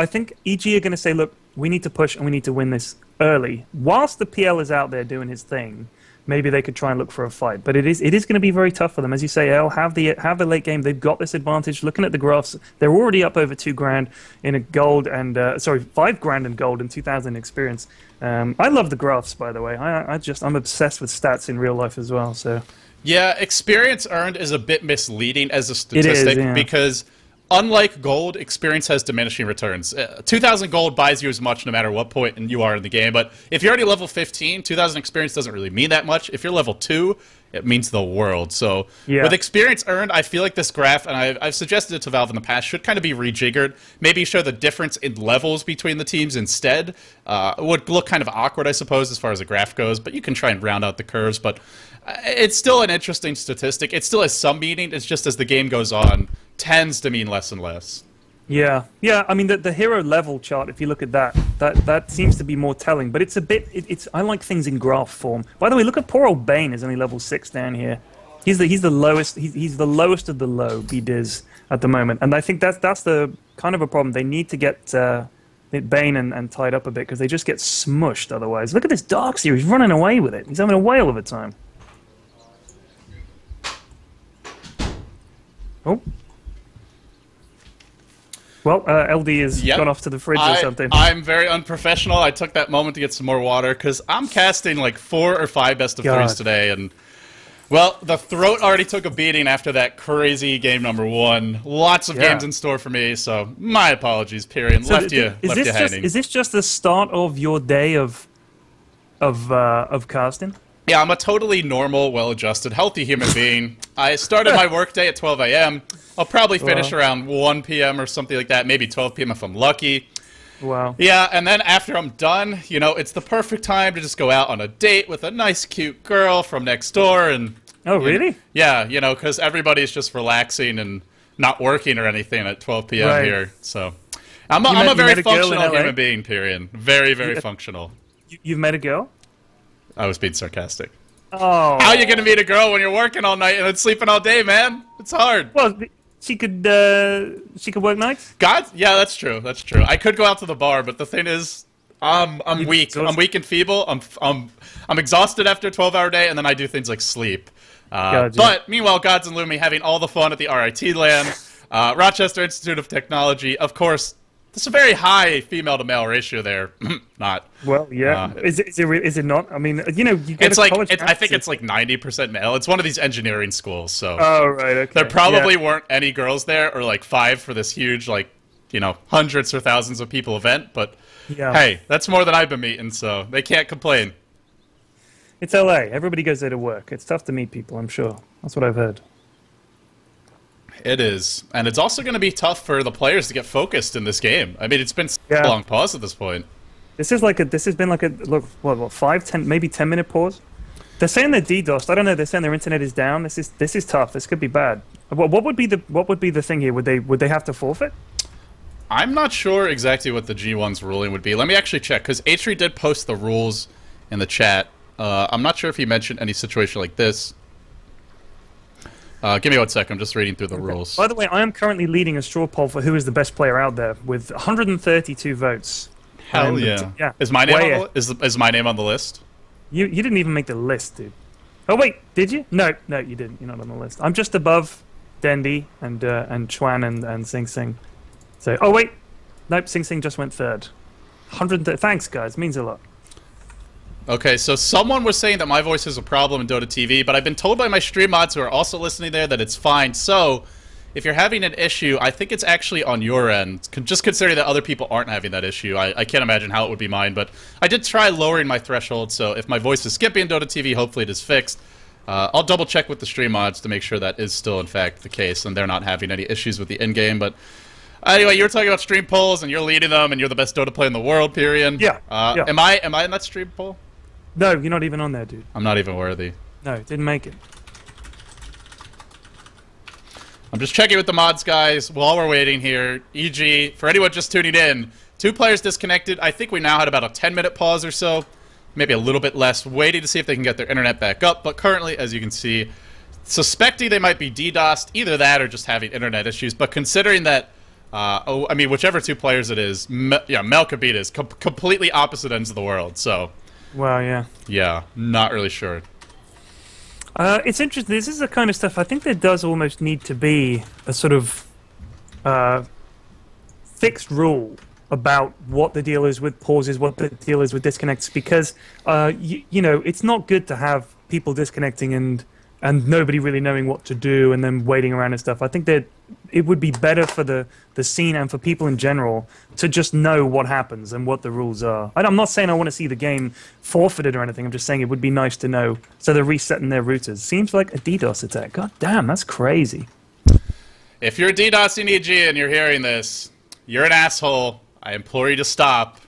EG are going to say, look, we need to push and we need to win this early. Whilst the PL is out there doing his thing, maybe they could try and look for a fight. But it is going to be very tough for them. As you say, they'll have the late game. They've got this advantage. Looking at the graphs, they're already up over $2,000 in a gold and $5,000 in gold and 2,000 experience. I love the graphs, by the way. I'm obsessed with stats in real life as well. So yeah, experience earned is a bit misleading as a statistic because unlike gold, experience has diminishing returns. 2,000 gold buys you as much no matter what point you are in the game, but if you're already level 15, 2,000 experience doesn't really mean that much. If you're level 2, it means the world. So with experience earned, I feel like this graph, and I've suggested it to Valve in the past, should kind of be rejiggered. Maybe show the difference in levels between the teams instead. It would look kind of awkward, I suppose, as far as the graph goes, but you can try and round out the curves. But it's still an interesting statistic. It still has some meaning. It's just as the game goes on, tends to mean less and less. Yeah, yeah. I mean, the hero level chart. If you look at that seems to be more telling. But it's a bit. It's I like things in graph form. By the way, look at poor old Bane is only level 6 down here. He's the lowest. He's the lowest of the low. BDiz at the moment, and I think that's the kind of a problem. They need to get Bane and tied up a bit because they just get smushed otherwise. Look at this Darkseer. He's running away with it. He's having a whale of a time. Oh. Well, LD has gone off to the fridge or something. I'm very unprofessional. I took that moment to get some more water because I'm casting like 4 or 5 best of 3s today, and well, the throat already took a beating after that crazy game number 1. Lots of games in store for me, so my apologies, Pyrian. So left you hanging. Is this just the start of your day of casting? Yeah, I'm a totally normal, well-adjusted, healthy human being. I started my workday at 12 a.m. I'll probably finish around 1 p.m. or something like that, maybe 12 p.m. if I'm lucky. Wow. Yeah, and then after I'm done, you know, it's the perfect time to just go out on a date with a nice, cute girl from next door. And oh, really? Yeah, you know, because everybody's just relaxing and not working or anything at 12 p.m. here. So I'm a very functional human being, Pyrian. Very, very functional. You've met a girl? I was being sarcastic. Oh. How are you going to meet a girl when you're working all night and then sleeping all day, man? It's hard. Well, she could work nights? God? Yeah, that's true. That's true. I could go out to the bar, but the thing is, I'm weak. Exhausted. I'm weak and feeble. I'm exhausted after a 12-hour day, and then I do things like sleep. But meanwhile, Gods and Lumi having all the fun at the RIT land. Rochester Institute of Technology, of course. There's a very high female-to-male ratio there. Not. Well, yeah. Is it not? I mean, you know, you get I think it's like 90% male. It's one of these engineering schools, so. Oh, right, okay. There probably weren't any girls there, or like 5 for this huge, like, you know, hundreds or thousands of people event, but hey, that's more than I've been meeting, so they can't complain. It's LA. Everybody goes there to work. It's tough to meet people, I'm sure. That's what I've heard. It is. And it's also going to be tough for the players to get focused in this game. I mean, it's been a long pause at this point. This has been like a, look, what, 5, 10, maybe 10-minute pause? They're saying they're DDoSed. I don't know. They're saying their internet is down. This is tough. This could be bad. What would be the thing here? Would they have to forfeit? I'm not sure exactly what the G1's ruling would be. Let me actually check, because Atri did post the rules in the chat. I'm not sure if he mentioned any situation like this. Give me 1 second. I'm just reading through the rules. By the way, I am currently leading a straw poll for who is the best player out there with 132 votes. Hell yeah! Is my name is my name on the list? You didn't even make the list, dude. Oh wait, did you? No, you didn't. You're not on the list. I'm just above Dendy and Chuan and Sing Sing. So oh wait, nope. Sing Sing just went 3rd. 130. Thanks, guys. Means a lot. Okay, so someone was saying that my voice is a problem in Dota TV, but I've been told by my stream mods who are also listening there that it's fine. So, if you're having an issue, I think it's actually on your end. Just considering that other people aren't having that issue, I can't imagine how it would be mine. But I did try lowering my threshold, so if my voice is skipping in Dota TV, hopefully it is fixed. I'll double check with the stream mods to make sure that is still in fact the case, and they're not having any issues with the in-game. But anyway, you were talking about stream polls, and you're leading them, and you're the best Dota player in the world, Pyrian. Yeah. Am I in that stream poll? No, you're not even on there, dude. I'm not even worthy. No, didn't make it. I'm just checking with the mods, guys, while we're waiting here. EG, for anyone just tuning in, 2 players disconnected. I think we now had about a 10-minute pause or so, maybe a little bit less, waiting to see if they can get their internet back up. But currently, as you can see, suspecting they might be DDoSed, either that or just having internet issues. But considering that, I mean, whichever 2 players it is, Melkabita is completely opposite ends of the world, so. Wow, yeah. Yeah, not really sure. It's interesting. This is the kind of stuff I think there does almost need to be a sort of fixed rule about what the deal is with pauses, what the deal is with disconnects, because you know, it's not good to have people disconnecting and nobody really knowing what to do and then waiting around and stuff. I think that it would be better for the scene and for people in general to just know what happens and what the rules are. I'm not saying I want to see the game forfeited or anything. I'm just saying it would be nice to know, so they're resetting their routers. Seems like a DDoS attack. God damn, that's crazy. If you're DDoSing EG and you're hearing this, you're an asshole. I implore you to stop.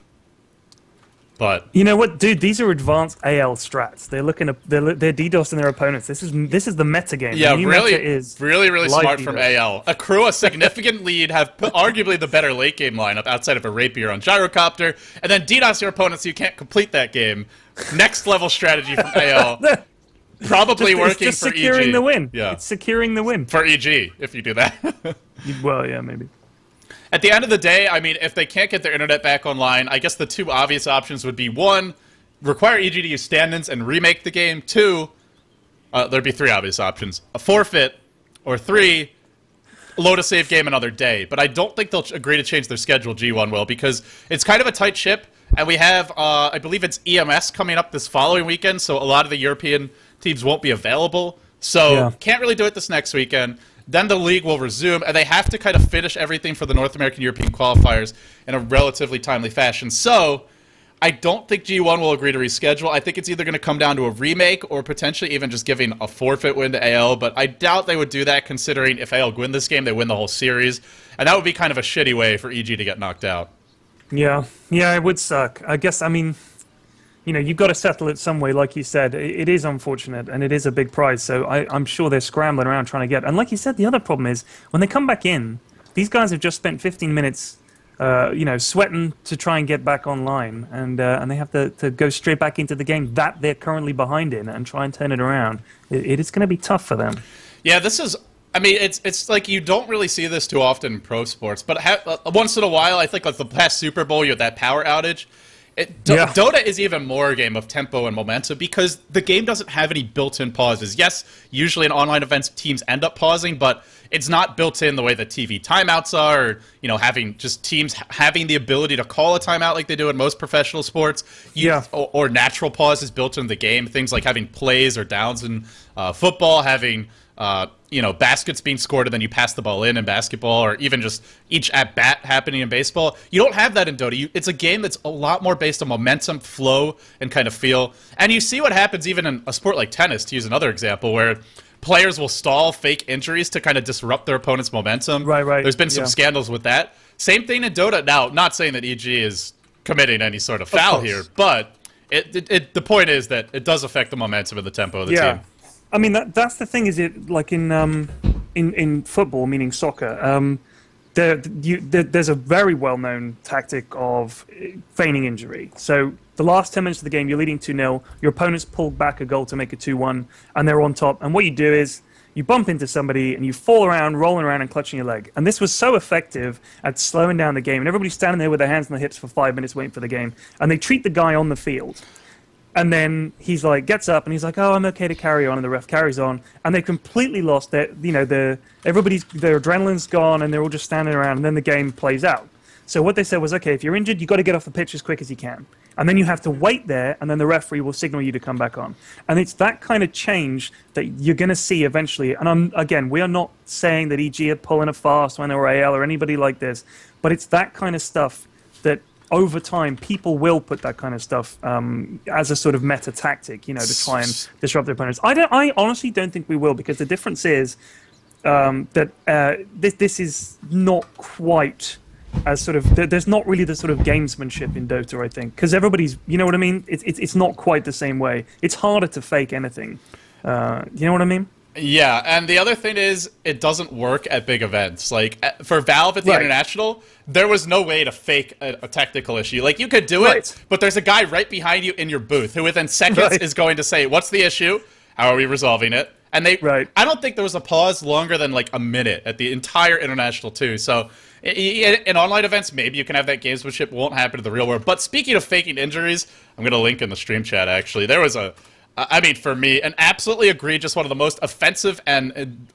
But you know what, dude? These are advanced AL strats. They're looking at they're DDoSing their opponents. This is the meta game. yeah, The new really, meta is really smart DDoS. from AL. Accrue a significant lead, have arguably the better late game lineup outside of a Rapier on Gyrocopter, and then DDoS your opponents so you can't complete that game. Next level strategy from AL. Probably working just for securing EG. the win. Yeah, It's securing the win. for EG if you do that. Well, yeah, maybe. At the end of the day, I mean, if they can't get their internet back online, I guess the two obvious options would be, one, require EG to use stand-ins and remake the game. Two, there'd be three obvious options. A forfeit, or three, load a save game another day. But I don't think they'll agree to change their schedule, G1 will, because it's kind of a tight ship, and we have, I believe it's EMS coming up this following weekend, so a lot of the European teams won't be available. So, can't really do it this next weekend. Then the league will resume, and they have to kind of finish everything for the North American European qualifiers in a relatively timely fashion. So, I don't think G1 will agree to reschedule. I think it's either going to come down to a remake or potentially even just giving a forfeit win to AL, but I doubt they would do that considering if AL win this game, they win the whole series, and that would be kind of a shitty way for EG to get knocked out. Yeah, it would suck. I guess, I mean, you know, you've got to settle it some way, like you said. It is unfortunate, and it is a big prize, so I'm sure they're scrambling around trying to get. And like you said, the other problem is, when they come back in, these guys have just spent 15 minutes, you know, sweating to try and get back online, and they have to go straight back into the game that they're currently behind in and try and turn it around. It is going to be tough for them. Yeah, this is... I mean, it's like you don't really see this too often in pro sports, but once in a while, I think like the past Super Bowl, you had that power outage. Dota is even more a game of tempo and momentum because the game doesn't have any built-in pauses. Yes, usually in online events, teams end up pausing, but it's not built in the way that TV timeouts are, or, you know, having just teams having the ability to call a timeout like they do in most professional sports. Or natural pauses built into the game, things like having plays or downs in football, having... you know, baskets being scored and then you pass the ball in basketball, or even just each at-bat happening in baseball. You don't have that in Dota. It's a game that's a lot more based on momentum, flow, and kind of feel. And you see what happens even in a sport like tennis, to use another example, where players will stall fake injuries to kind of disrupt their opponent's momentum. Right. There's been some scandals with that. Same thing in Dota. Now, not saying that EG is committing any sort of foul here, but the point is that it does affect the momentum and the tempo of the team. I mean, that's the thing, is it like in football, meaning soccer, there's a very well-known tactic of feigning injury. So the last 10 minutes of the game, you're leading 2-0, your opponent's pulled back a goal to make it 2-1, and they're on top. And what you do is you bump into somebody and you fall around, rolling around and clutching your leg. And this was so effective at slowing down the game. And everybody's standing there with their hands on their hips for 5 minutes waiting for the game. And they treat the guy on the field. And then he's like, gets up and he's like, "Oh, I'm okay to carry on," and the ref carries on, and they completely lost their, you know, their adrenaline's gone, and they're all just standing around, and then the game plays out. So what they said was, okay, if you're injured, you got to get off the pitch as quick as you can, and then you have to wait there, and then the referee will signal you to come back on. And it's that kind of change that you're going to see eventually. And again, we are not saying that EG are pulling a fast when they were AL or anybody like this, but it's that kind of stuff that, over time, people will put that kind of stuff as a sort of meta tactic, you know, to try and disrupt their opponents. I honestly don't think we will, because the difference is that this is not quite as sort of... There's not really the sort of gamesmanship in Dota, I think, because everybody's... You know what I mean? It's not quite the same way. It's harder to fake anything. You know what I mean? Yeah, and the other thing is, it doesn't work at big events. Like, for Valve at the International, there was no way to fake a technical issue. Like, you could do it, but there's a guy right behind you in your booth who within seconds is going to say, "What's the issue? How are we resolving it?" And they... I don't think there was a pause longer than, like, a minute at the entire International, too. So, in online events, maybe you can have that gamesmanship. Won't happen in the real world. But speaking of faking injuries, I'm going to link in the stream chat, actually. There was I mean, for me, an absolutely egregious, one of the most offensive and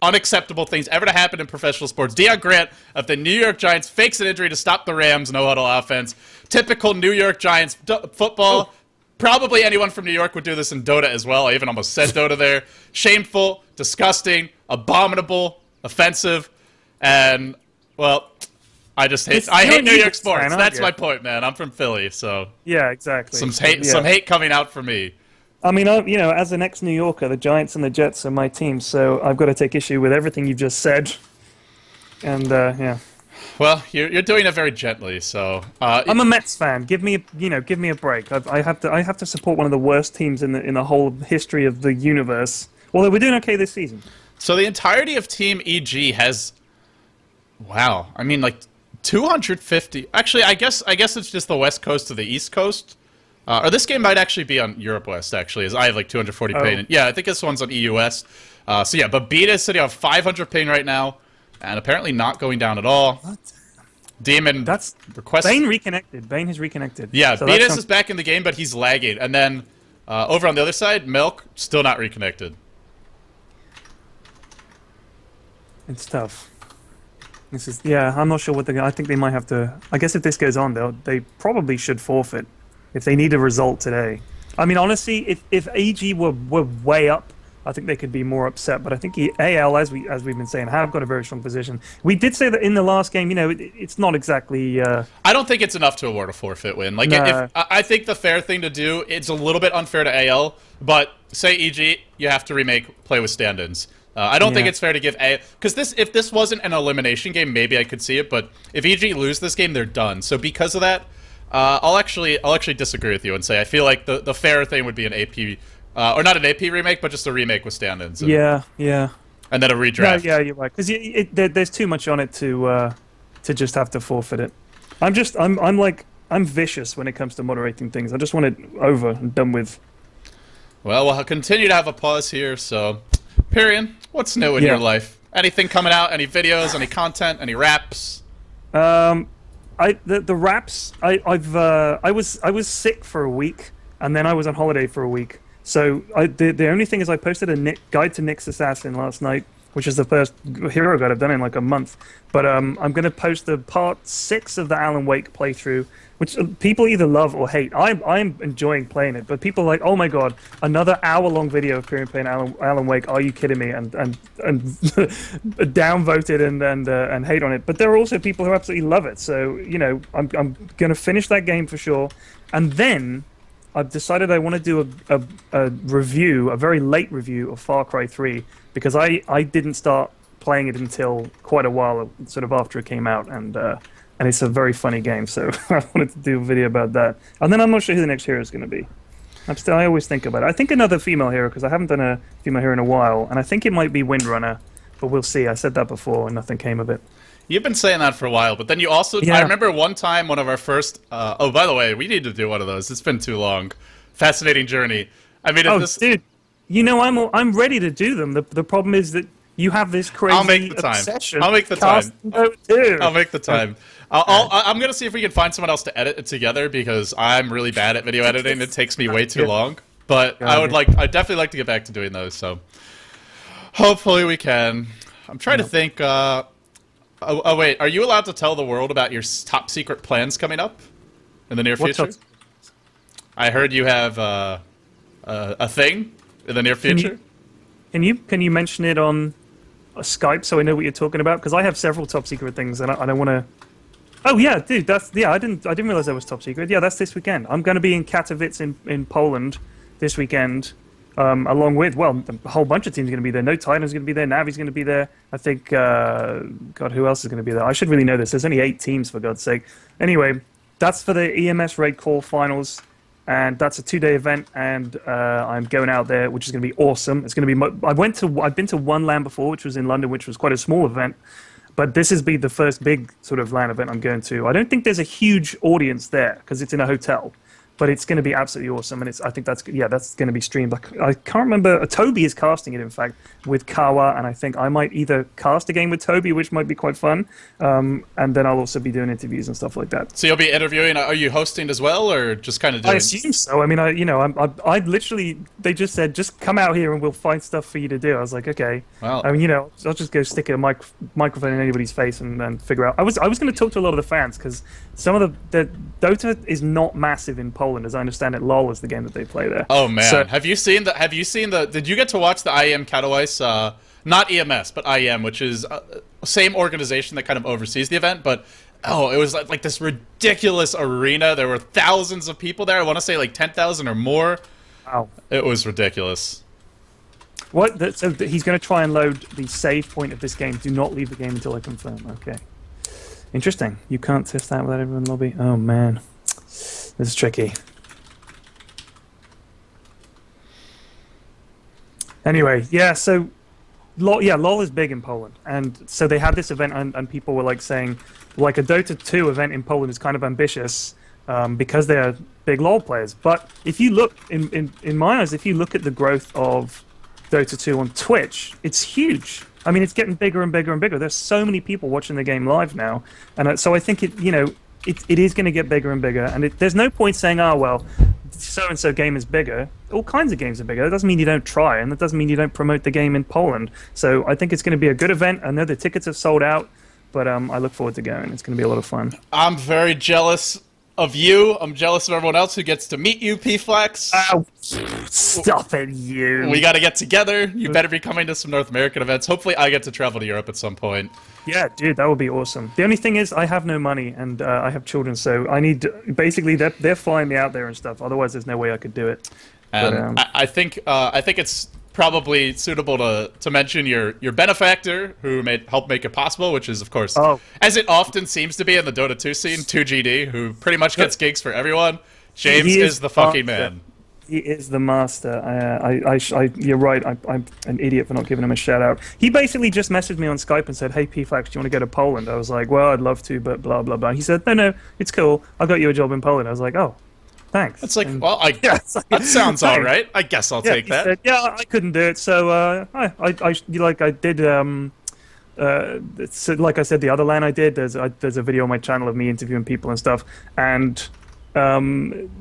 unacceptable things ever to happen in professional sports. Deion Grant of the New York Giants fakes an injury to stop the Rams' no-huddle offense. Typical New York Giants football. Probably anyone from New York would do this in Dota as well. I even almost said Dota there. Shameful, disgusting, abominable, offensive, and, well... I hate New York sports. That's my point, man. I'm from Philly, so... Yeah, exactly. Some hate coming out for me. I mean, you know, as an ex-New Yorker, the Giants and the Jets are my team, so I've got to take issue with everything you've just said. And, yeah. Well, you're doing it very gently, so I'm a Mets fan. Give me a break. I have to support one of the worst teams in the whole history of the universe. Although we're doing okay this season. So the entirety of Team EG has, wow, I mean like 250. Actually, I guess it's just the West Coast to the East Coast. Or this game might actually be on Europe West, actually, as I have like 240 ping. Yeah, I think this one's on EU West. So yeah, but Beta is sitting on 500 ping right now, and apparently not going down at all. What? Demon request. Bane reconnected. Bane has reconnected. Yeah, so Beatus is back in the game, but he's lagging. And then over on the other side, Milk still not reconnected. It's tough. This is I'm not sure what I think they might have to. I guess if this goes on, they probably should forfeit if they need a result today. I mean, honestly, if AG were way up, I think they could be more upset. But I think AL, as we've been saying, have got a very strong position. We did say that in the last game, it's not exactly. I don't think it's enough to award a forfeit win. Like, I think the fair thing to do. It's a little bit unfair to AL, but say EG, you have to remake play with stand-ins. I don't think it's fair to give because if this wasn't an elimination game, maybe I could see it. But if EG lose this game, they're done. So because of that, I'll actually disagree with you and say I feel like the fair thing would be an AP or not an AP remake, but just a remake with stand-ins. Yeah. And then a redraft. Yeah, you're right. Because there's too much on it to just have to forfeit it. I'm vicious when it comes to moderating things. I just want it over and done with. Well, we'll continue to have a pause here. So, Pyrian, what's new in your life? Anything coming out? Any videos? Any content? Any raps? The raps. I was sick for a week, and then I was on holiday for a week. So the only thing is I posted a guide to Nyx Assassin last night, which is the first hero guide I've done in like a month. But I'm going to post the part 6 of the Alan Wake playthrough, which people either love or hate. I'm enjoying playing it, but people are like, oh my god, another hour-long video of Pyrian playing Alan Wake. Are you kidding me? And downvoted and hate on it. But there are also people who absolutely love it. So I'm going to finish that game for sure, and then I've decided I want to do a review, a very late review of Far Cry 3, because I didn't start playing it until quite a while, sort of after it came out, and it's a very funny game, so I wanted to do a video about that. And then I'm not sure who the next hero is going to be. I always think about it. I think another female hero, because I haven't done a female hero in a while, and I think it might be Windrunner, but we'll see. I said that before, and nothing came of it. You've been saying that for a while, but then you also... I remember one time, one of our first... oh, by the way, we need to do one of those. It's been too long. Fascinating journey. I mean, dude, I'm ready to do them. The problem is that you have this crazy obsession. I'll make the time. I'll make the time. I'm going to see if we can find someone else to edit it together, because I'm really bad at video editing. It takes me way too long. But I'd definitely like to get back to doing those, so... Hopefully we can. I'm trying to think... Oh, wait, are you allowed to tell the world about your top secret plans coming up in the near future? I heard you have a thing in the near future. Can you mention it on Skype so I know what you're talking about? Because I have several top secret things, and I don't want to... Oh, yeah, dude, I didn't realize that was top secret. Yeah, that's this weekend. I'm going to be in Katowice in Poland this weekend. Along with, well, a whole bunch of teams are going to be there. No Titan's going to be there. Navi's going to be there. I think, God, who else is going to be there? I should really know this. There's only 8 teams, for God's sake. Anyway, that's for the EMS Raid Call Finals, and that's a 2-day event, and I'm going out there, which is going to be awesome. It's going to be... I've been to one LAN before, which was in London, which was quite a small event, but this has been the first big sort of LAN event I'm going to. I don't think there's a huge audience there, because it's in a hotel. But it's going to be absolutely awesome, and I think that's going to be streamed. I can't remember. Toby is casting it, in fact, with Kawa, and I think I might either cast a game with Toby, which might be quite fun, and then I'll also be doing interviews and stuff like that. So you'll be interviewing. Are you hosting as well, or just kind of doing? I assume so. I mean, I literally, they just said, just come out here and we'll find stuff for you to do. I was like, okay. Well, I mean, I'll just go stick a microphone in anybody's face and figure out. I was going to talk to a lot of the fans, because some of the Dota is not massive in Poland, as I understand it. LOL is the game that they play there. Oh man, so, have you seen the? Did you get to watch the IEM Katowice? Not EMS, but IEM, which is same organization that kind of oversees the event. But it was like this ridiculous arena. There were thousands of people there. I want to say like 10,000 or more. Wow, it was ridiculous. What? So he's going to try and load the save point of this game. Do not leave the game until I confirm. Okay. Interesting. You can't test that without everyone in the lobby. Oh man, this is tricky. Anyway, yeah. So, LOL is big in Poland, and so they had this event, and people were like saying, like a Dota 2 event in Poland is kind of ambitious because they are big LOL players. But if you look in my eyes, if you look at the growth of Dota 2 on Twitch, it's huge. I mean, it's getting bigger and bigger and bigger. There's so many people watching the game live now, and so I think it is going to get bigger and bigger. And there's no point saying, oh well, so and so game is bigger. All kinds of games are bigger. That doesn't mean you don't try, and that doesn't mean you don't promote the game in Poland. So I think it's going to be a good event. I know the tickets have sold out, but I look forward to going. It's going to be a lot of fun. I'm very jealous of you. I'm jealous of everyone else who gets to meet you, P-Flex. Oh, stop it, you. We got to get together. You better be coming to some North American events. Hopefully I get to travel to Europe at some point. Yeah, dude, that would be awesome. The only thing is I have no money, and I have children, so I need to, basically they're flying me out there and stuff. Otherwise, there's no way I could do it. And but, I think it's probably suitable to mention your benefactor who helped make it possible, which is, of course, as it often seems to be in the Dota 2 scene, 2GD, who pretty much gets gigs for everyone. James is the fucking man. He is the master. You're right. I'm an idiot for not giving him a shout out. He basically just messaged me on Skype and said, "Hey, P-Flex, do you want to go to Poland?" I was like, "Well, I'd love to, but blah blah blah." He said, "No, it's cool. I got you a job in Poland." I was like, "Oh, thanks." It's like, well, that sounds all right. I guess I'll take that. Said, yeah, I couldn't do it, so I did. So like I said, the other LAN I did. There's a video on my channel of me interviewing people and stuff, and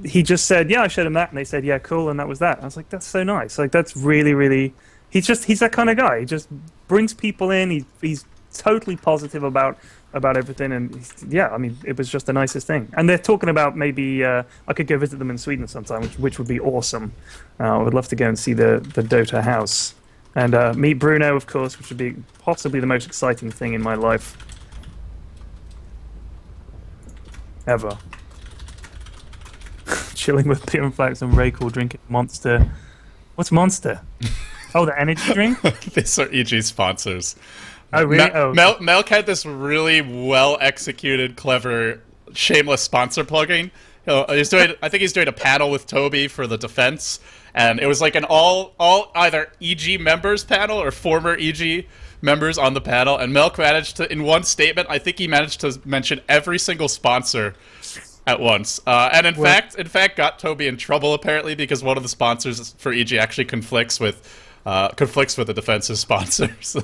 he just said, yeah, I showed him that, and they said, yeah, cool, and that was that. I was like, that's so nice. Like, that's really, really. He's that kind of guy. He just brings people in. He's totally positive about everything, and yeah, I mean, it was just the nicest thing. And they're talking about maybe I could go visit them in Sweden sometime, which would be awesome. I would love to go and see the Dota house and meet Bruno, of course, which would be possibly the most exciting thing in my life ever. Chilling with P-Flex and Raycall drinking Monster. What's Monster? Oh, the energy drink? These are EG sponsors. Oh, really? Melk had this really well-executed, clever, shameless sponsor plugging. I think he's doing a panel with Toby for the defense, and it was like an all either EG members panel or former EG members on the panel, and Melk managed to, in one statement, I think he managed to mention every single sponsor at once, and in fact got Toby in trouble apparently because one of the sponsors for EG actually conflicts with the defense's sponsors.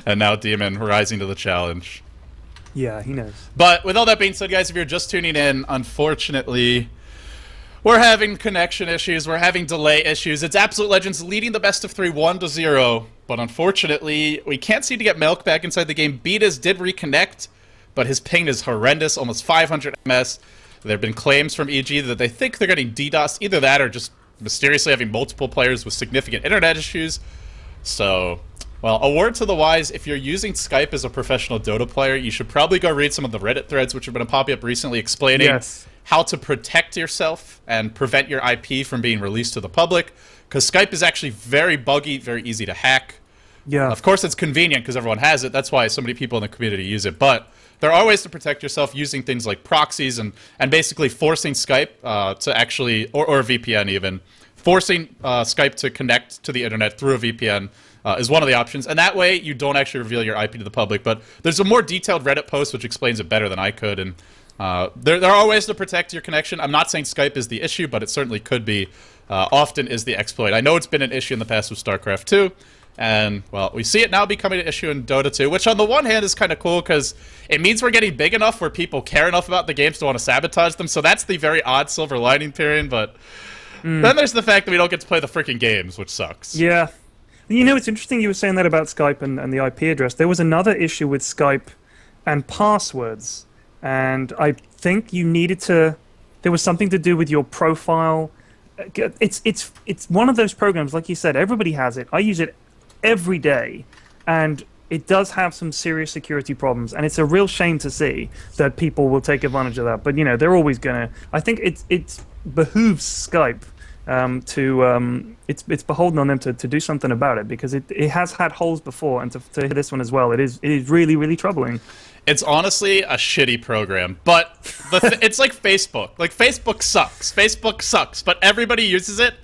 And now Demon rising to the challenge. Yeah, he knows. But with all that being said, guys, if you're just tuning in, unfortunately, we're having connection issues. We're having delay issues. It's Absolute Legends leading the best of 3, 1-0. But unfortunately, we can't seem to get Melk back inside the game. Beatas did reconnect, but his ping is horrendous, almost 500 ms. There have been claims from EG that they think they're getting DDoS. Either that or just mysteriously having multiple players with significant internet issues. So, well, a word to the wise, if you're using Skype as a professional Dota player, you should probably go read some of the Reddit threads which have been popping up recently explaining how to protect yourself and prevent your IP from being released to the public, because Skype is actually very buggy, very easy to hack. Yeah. Of course, it's convenient because everyone has it. That's why so many people in the community use it. But there are ways to protect yourself using things like proxies and basically forcing Skype to actually, or a VPN even, forcing Skype to connect to the internet through a VPN is one of the options. And that way, you don't actually reveal your IP to the public. But there's a more detailed Reddit post which explains it better than I could. And there are ways to protect your connection. I'm not saying Skype is the issue, but it certainly could be. Often is the exploit. I know it's been an issue in the past with StarCraft 2. And, well, we see it now becoming an issue in Dota 2, which on the one hand is kind of cool because it means we're getting big enough where people care enough about the games to want to sabotage them. So that's the very odd silver lining period. But then there's the fact that we don't get to play the freaking games, which sucks. Yeah. You know, it's interesting you were saying that about Skype and the IP address. There was another issue with Skype and passwords. And I think you needed to... There was something to do with your profile. It's one of those programs, like you said, everybody has it. I use it every day, and it does have some serious security problems, and it's a real shame to see that people will take advantage of that. But you know, they're always gonna. I think it behooves Skype it's beholden on them to do something about it, because it has had holes before, and to hit this one as well, it is really, really troubling. It's honestly a shitty program, but it's like Facebook. Like, Facebook sucks, but everybody uses it,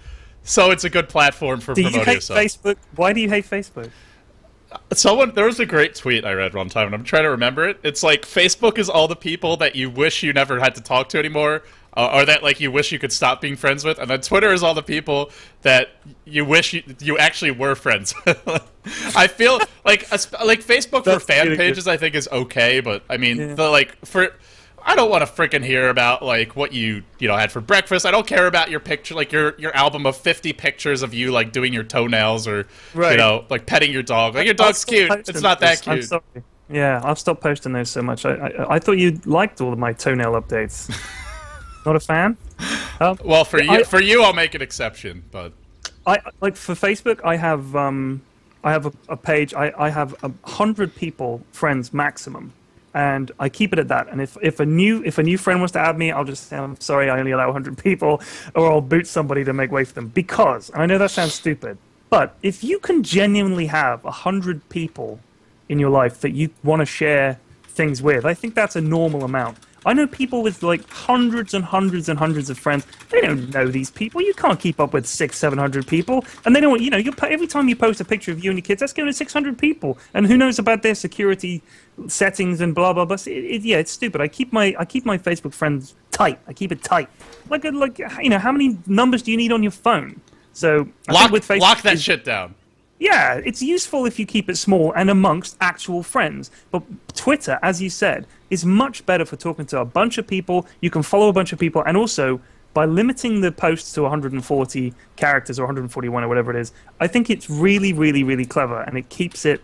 so it's a good platform for promoting yourself. Facebook? Why do you hate Facebook? There was a great tweet I read one time, and I'm trying to remember it. It's like, Facebook is all the people that you wish you never had to talk to anymore, or that, like, you wish you could stop being friends with, and then Twitter is all the people that you wish you actually were friends with. I feel like Facebook for fan really pages, I think, is okay, but I mean, I don't want to freaking hear about, like, what you had for breakfast. I don't care about your picture, like your album of 50 pictures of you, like, doing your toenails, or like petting your dog. Like, your dog's cute. It's not that cute. I'm sorry. Yeah, I've stopped posting those so much. I thought you liked all of my toenail updates. Not a fan? Well, for you, I'll make an exception, but for Facebook, I have a page. I have 100 people, friends maximum, and I keep it at that. And if a new friend wants to add me, I'll just say, I'm sorry, I only allow 100 people, or I'll boot somebody to make way for them. Because, and I know that sounds stupid, but if you can genuinely have 100 people in your life that you want to share things with, I think that's a normal amount. I know people with, like, hundreds and hundreds and hundreds of friends. They don't know these people. You can't keep up with 600-700 people. And they don't, every time you post a picture of you and your kids, that's going to 600 people. And who knows about their security settings and blah, blah, blah. It's stupid. I keep my Facebook friends tight. I keep it tight. Like, how many numbers do you need on your phone? So I think with Facebook, lock that shit down. Yeah, it's useful if you keep it small and amongst actual friends. But Twitter, as you said, is much better for talking to a bunch of people. You can follow a bunch of people, and also by limiting the posts to 140 characters or 141 or whatever it is, I think it's really, really, really clever, and it keeps it,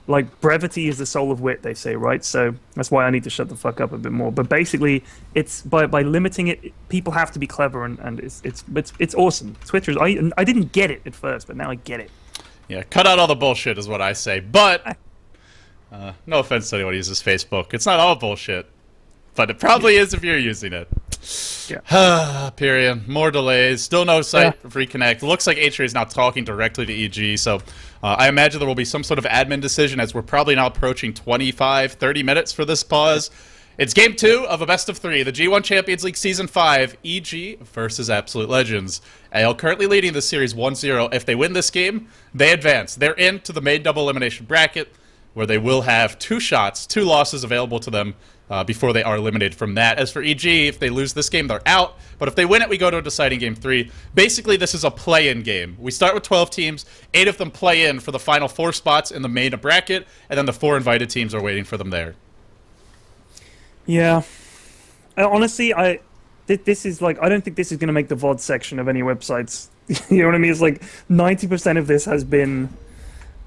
like, brevity is the soul of wit, they say, right? So that's why I need to shut the fuck up a bit more. But basically, it's by limiting it, people have to be clever, and it's awesome. Twitter's I didn't get it at first, but now I get it. Yeah, cut out all the bullshit is what I say. But, no offense to anyone who uses Facebook. It's not all bullshit. But it probably is if you're using it. Yeah. Period. More delays. Still no site of reconnect. Looks like Atria is now talking directly to EG. So I imagine there will be some sort of admin decision, as we're probably now approaching 25, 30 minutes for this pause. It's Game 2 of a best-of-3, the G1 Champions League Season 5, EG versus Absolute Legends. AL currently leading the series 1-0. If they win this game, they advance. They're into the main double elimination bracket, where they will have 2 losses available to them before they are eliminated from that. As for EG, if they lose this game, they're out. But if they win it, we go to a deciding Game 3. Basically, this is a play-in game. We start with 12 teams. 8 of them play in for the final 4 spots in the main bracket, and then the 4 invited teams are waiting for them there. Yeah, honestly, this is like, I don't think this is going to make the VOD section of any websites. You know what I mean? It's like 90% of this has been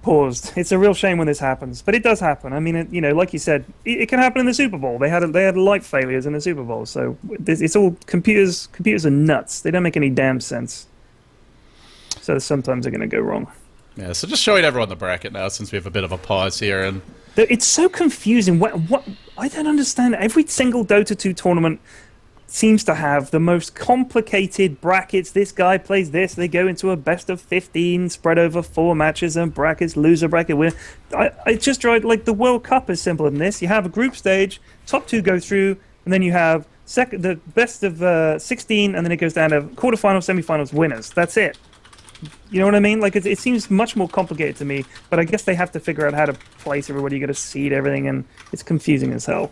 paused. It's a real shame when this happens, but it does happen. I mean, like you said, it can happen in the Super Bowl. They had light failures in the Super Bowl, so it's all computers. Computers are nuts. They don't make any damn sense. So sometimes they're going to go wrong. Yeah. So just showing everyone the bracket now, since we have a bit of a pause here, and it's so confusing. What I don't understand. Every single Dota 2 tournament seems to have the most complicated brackets. This guy plays this. They go into a best of 15 spread over 4 matches and brackets, loser bracket, winner. I just tried, like, the World Cup is simpler than this. You have a group stage, top 2 go through, and then you have the best of 16, and then it goes down to quarterfinals, semifinals, winners. That's it. You know what I mean? Like, it seems much more complicated to me, but I guess they have to figure out how to place everybody. You got to seed everything, and it's confusing as hell.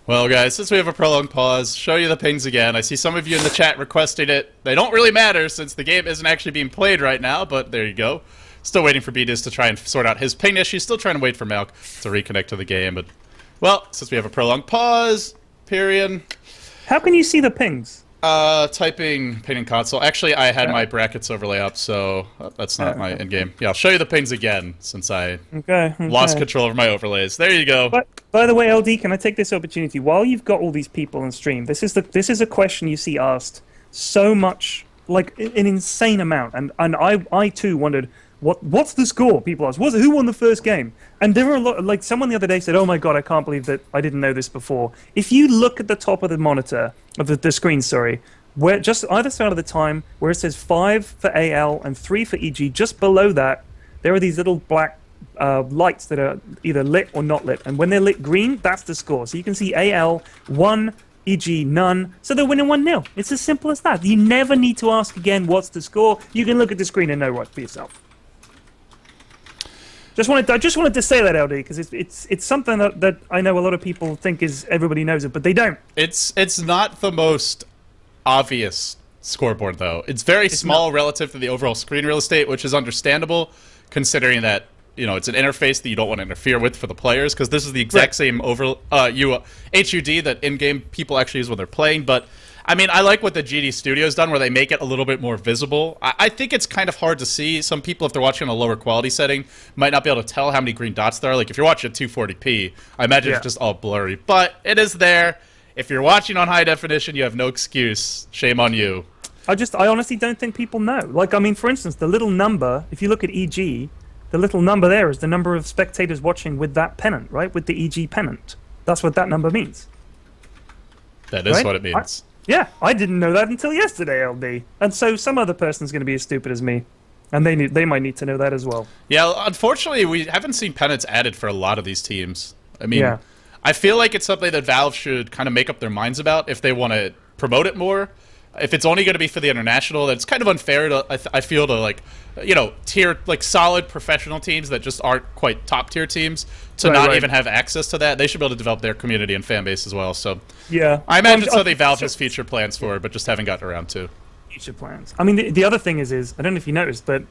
Well, guys, since we have a prolonged pause, show you the pings again. I see some of you in the chat requesting it. They don't really matter since the game isn't actually being played right now, but there you go. Still waiting for B-Diz to try and sort out his ping issue. Still trying to wait for Malk to reconnect to the game. But, well, since we have a prolonged pause, period. How can you see the pings? Typing ping in console. Actually, I had my brackets overlay up, so that's not my in-game. Yeah, I'll show you the pings again, since I lost control over my overlays. There you go. But, by the way, LD, can I take this opportunity? While you've got all these people on stream, this is a question you see asked so much, like an insane amount, and I too wondered, what's the score? People ask, who won the first game? And there were a lot, like someone the other day said, oh my god, I can't believe that I didn't know this before. If you look at the top of the monitor, of the screen, sorry, where just either side of the time, where it says 5 for AL and 3 for EG, just below that, there are these little black lights that are either lit or not lit. And when they're lit green, that's the score. So you can see AL 1, EG none. So they're winning 1-0. It's as simple as that. You never need to ask again what's the score. You can look at the screen and know right for yourself. I just wanted to say that, LD, because it's something that I know a lot of people think is everybody knows it, but they don't. It's not the most obvious scoreboard, though. It's very small relative to the overall screen real estate, which is understandable, considering that it's an interface that you don't want to interfere with for the players, because this is the exact same HUD that in-game people actually use when they're playing. But I mean, I like what the GD Studio's done, where they make it a little bit more visible. I think it's kind of hard to see. Some people, if they're watching on a lower quality setting, might not be able to tell how many green dots there are. Like, if you're watching at 240p, I imagine it's just all blurry. But it is there. If you're watching on high definition, you have no excuse. Shame on you. I honestly don't think people know. Like, I mean, for instance, the little number, if you look at EG, the little number there is the number of spectators watching with that pennant, right? With the EG pennant. That's what that number means. That is what it means. Yeah, I didn't know that until yesterday, LD. And so some other person's going to be as stupid as me. And they might need to know that as well. Yeah, unfortunately, we haven't seen pennants added for a lot of these teams. I mean, I feel like it's something that Valve should kind of make up their minds about if they want to promote it more. If it's only going to be for the international, that's kind of unfair to, I feel, to, like, tier, like, solid professional teams that just aren't quite top-tier teams to not even have access to that. They should be able to develop their community and fan base as well. So yeah, I imagine something Valve has future plans for, but just haven't gotten around to. Future plans. I mean, the other thing is I don't know if you noticed, but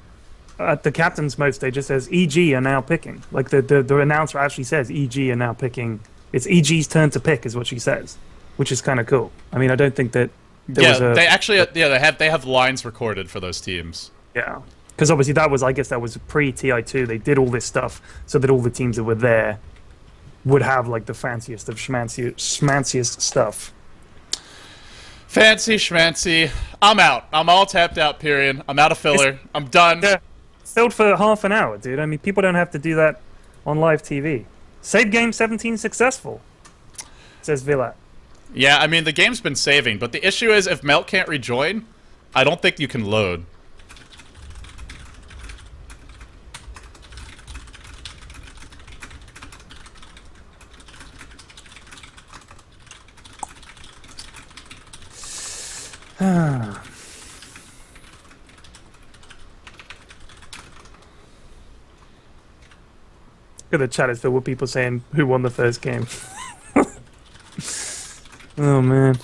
at the captain's mode stage, it says EG are now picking. Like, the announcer actually says EG are now picking. It's EG's turn to pick, is what she says, which is kind of cool. I mean, I don't think that they actually they have lines recorded for those teams. Yeah, because obviously I guess that was pre-TI2. They did all this stuff so that all the teams that were there would have, like, the fanciest of schmanciest stuff. Fancy schmancy. I'm out. I'm all tapped out, period. I'm out of filler. I'm done. Yeah, filled for half an hour, dude. I mean, people don't have to do that on live TV. Save game 17 successful, says Villat. Yeah, I mean, the game's been saving, but the issue is if Melt can't rejoin, I don't think you can load. The chat is filled with people saying who won the first game. Oh man.